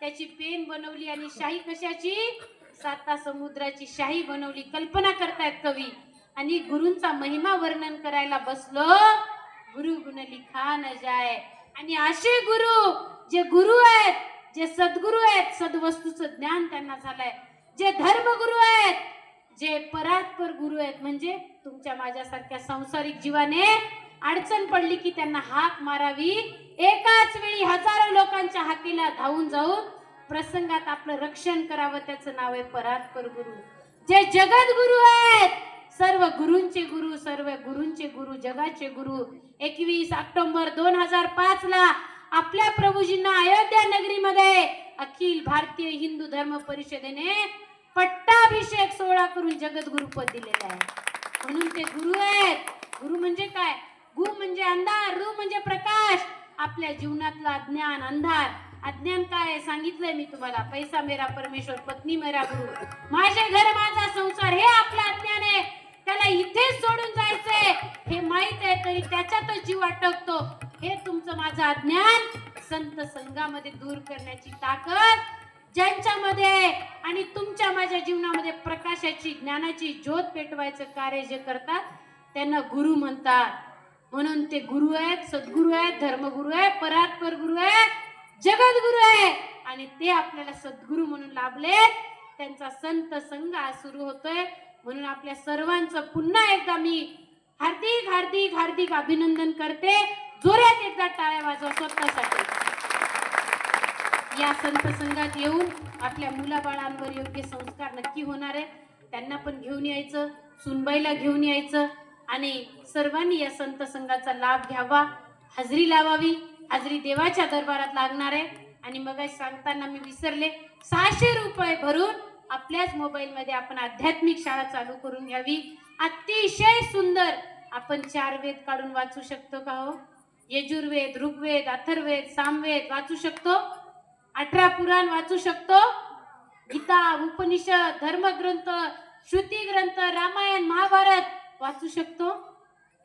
त्याची पेन बनवली आणि शाही कशाची? 7 समुद्राची शाही बनवली. कल्पना करतायत कवी. आणि गुरूंचा महिमा वर्णन करायला बसलो, गुरु गुण लिखा न जाय. आणि असे गुरु, जे गुरु आहेत, जे सद्गुरु आहेत, सद्वस्तूचं ज्ञान त्यांना झालंय, जे धर्मगुरु आहेत, जे परात्पर गुरु आहेत, म्हणजे तुमच्या माझ्यासारख्या संसारिक जीवाने अडचण पडली की त्यांना हाक मारावी, एकाच वेळी हजारो लोकांच्या हाकेला धावून जाऊन प्रसंगात आपलं रक्षण करावं, त्याचं नाव आहे परात्पर गुरु. जे जगद्गुरु आहेत, सर्व गुरूंचे गुरु, सर्व गुरूंचे गुरु, जगाचे गुरु. 21 ऑक्टोबर 2005 ला आपल्या प्रभूजींना अयोध्या नगरीमध्ये अखिल भारतीय हिंदू धर्म परिषदेने पट्टाभिषेक सोहळा करून जगद्गुरु पद दिलेलं आहे. म्हणून ते गुरु आहेत. गुरु म्हणजे काय? गु म्हणजे अंधार, रु म्हणजे प्रकाश. आपल्या जीवनातला अज्ञान, अंधार. अज्ञान काय आहे सांगितलंय मी तुम्हाला. पैसा मेरा परमेश्वर, पत्नी मेरा गुरु, माझे घर माझा संसार, हे आपलं अज्ञान आहे. त्याला इथेच सोडून जायचंय हे माहित आहे, तरी त्याच्यातच जीव अटकतो. हे तुमचं माझं अज्ञान संत संघामध्ये दूर करण्याची ताकद ज्यांच्यामध्ये आणि तुमच्या माझ्या जीवनामध्ये प्रकाशाची, ज्ञानाची ज्योत पेटवायचं कार्य जे करतात त्यांना गुरु म्हणतात. म्हणून ते गुरु आहेत, सद्गुरु आहेत, धर्मगुरु आहेत, परात्पर गुरु आहेत, जगद्गुरु आहे. आणि ते आपल्याला सद्गुरु म्हणून लाभले. त्यांचा संत संघ आज सुरू होतोय. म्हणून आपल्या सर्वांचं पुन्हा एकदा मी हार्दिक हार्दिक हार्दिक अभिनंदन करते. जोरात एकदा टाळ्या वाजवा स्वतःसाठी. या संत संघात येऊन आपल्या मुलाबाळांवर योग्य संस्कार नक्की होणार आहेत. त्यांना पण घेऊन यायचं, सुनबाईला घेऊन यायचं आणि सर्वांनी या संत संघाचा लाभ घ्यावा. हजरी लावावी. हजरी देवाच्या दरबारात लागणार आहे. आणि मग सांगताना मी विसरले, 600 रुपये भरून आपल्याच मोबाईलमध्ये आपण आध्यात्मिक शाळा चालू करून घ्यावी. अतिशय सुंदर आपण 4 वेद काढून वाचू शकतो का हो? यजुर्वेद, ऋग्वेद, अथर्ववेद, सामवेद वाचू शकतो. 18 पुराण वाचू शकतो. गीता, उपनिषद, धर्मग्रंथ, श्रुती ग्रंथ, रामायण, महाभारत वाचू शकतो.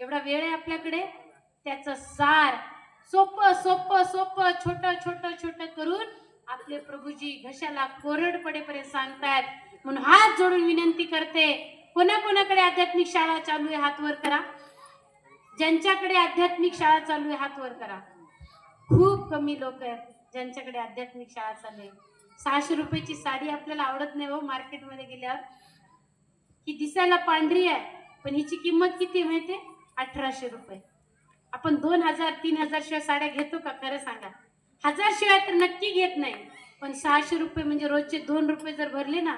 एवढा वेळ आहे आपल्याकडे. त्याचं सार सोपं सोपं सोपं छोटं छोटं छोटं करून आपले प्रभूजी घशाला कोरड पडेपर्यंत सांगतायत. म्हणून हात जोडून विनंती करते, कोणाकोणाकडे आध्यात्मिक शाळा चालू आहे हात वर करा. ज्यांच्याकडे आध्यात्मिक शाळा चालू आहे हात वर करा. खूप कमी लोक आहेत ज्यांच्याकडे आध्यात्मिक शाळा चालू आहे. 600 रुपयाची साडी आपल्याला आवडत नाही हो मार्केटमध्ये गेल्यावर. ही दिसायला पांढरी आहे पण हिची किंमत किती माहितीये? 1800 रुपये. आपण 2000 3000 शिवाय साड्या घेतो का? खरं सांगा. 1000 शिवाय तर नक्की घेत नाही. पण 600 रुपये म्हणजे रोजचे 2 रुपये जर भरले ना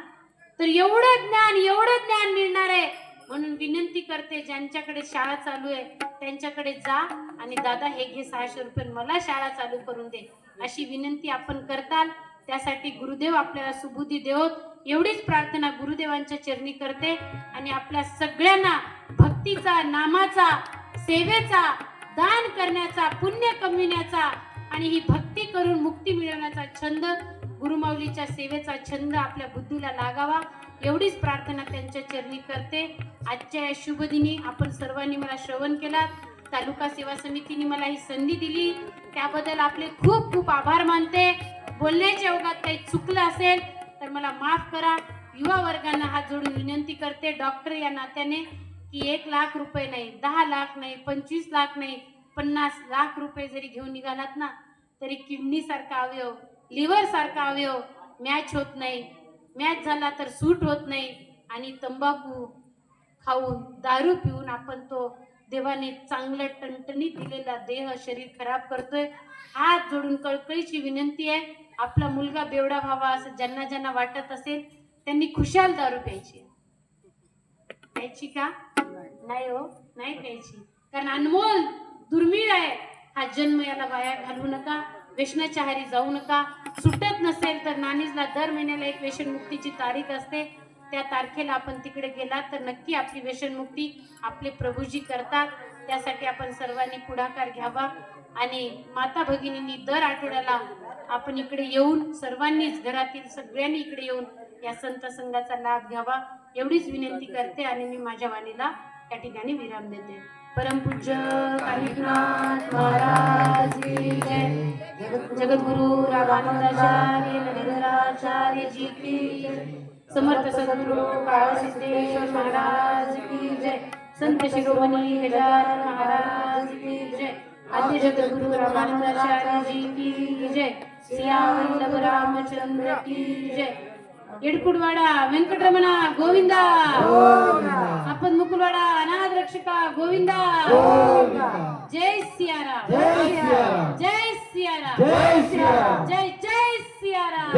तर एवढं ज्ञान मिळणार आहे. म्हणून विनंती करते, ज्यांच्याकडे शाळा चालू आहे त्यांच्याकडे जा आणि दादा हे घे 600 रुपये, मला शाळा चालू करून दे, अशी विनंती आपण करताल. त्यासाठी गुरुदेव आपल्याला सुबुद्धी देवोत एवढीच प्रार्थना गुरुदेवांच्या चरणी करते. आणि आपल्या सगळ्यांना भक्तीचा, नामाचा, सेवेचा, दान करण्याचा, पुण्य कमविण्याचा आणि ही भक्ती करून मुक्ती मिळवण्याचा छंद, गुरुमाऊलीच्या सेवेचा छंद आपल्या बुद्धीला लागावा एवढीच प्रार्थना त्यांच्या चरणी करते. आजच्या या शुभ दिनी आपण सर्वांनी मला श्रवण केला. तालुका सेवा समितीने मला ही संधी दिली त्याबद्दल आपले खूप खूप आभार मानते. बोलण्याच्या ओघात काही चुकलं असेल तर मला माफ करा. युवा वर्गांना हात जोडून विनंती करते डॉक्टर या नात्याने की 1 लाख रुपये नाही, 10 लाख नाही, 25 लाख नाही, 50 लाख रुपये जरी घेऊन निघालात ना तरी किडनी सारखा अवयव, लिव्हर सारखा अवयव मॅच होत नाही. मॅच झाला तर सूट होत नाही. आणि तंबाखू खाऊन, दारू पिऊन आपण तो देवाने चांगलं टणटणीत दिलेला देह, शरीर खराब करतोय. हात जोडून कळकळीची विनंती आहे, आपला मुलगा बेवडा व्हावा असं ज्यांना ज्यांना वाटत असेल त्यांनी खुशाल दारू प्यायची. प्यायची का? नाही हो, नाही प्यायची. कारण अनमोल, दुर्मिळ आहे हा जन्म. याला वाया घालवू नका. व्यसनाच्या आहारी जाऊ नका. सुटत नसेल तर नानीजला दर महिन्याला एक व्यसनमुक्तीची तारीख असते. त्या तारखेला आपण तिकडे गेलात तर नक्की आपली व्यसनमुक्ती आपले प्रभूजी करतात. त्यासाठी आपण सर्वांनी पुढाकार घ्यावा. आणि माता भगिनींनी दर आठवड्याला आपण इकडे येऊन, सर्वांनीच घरातील सगळ्यांनी इकडे येऊन या संत संघाचा लाभ घ्यावा एवढीच विनंती करते. आणि मी माझ्या वाणीला त्या ठिकाणी विराम देते. परमपूज्य कानिकनाथ महाराज की जय, जगद्गुरु रामानंदाचार्य नरेंद्राचार्य जी की जय, समर्थ सद्गुरु काळसिद्धेश्वर महाराज की जय, संत शिरोमणी गजानन महाराज की जय, आद्य जगद्गुरु रामानंदाचार्य जी की जय, सियावल्लभ रामचंद्र की जय. येडकुडवाडा वेंकटरमणा गोविंदा, आपण मुकुलवाडा अनाथ रक्षका गोविंदा. जय सियाराम, जय सियाराम, जय जय सियाराम.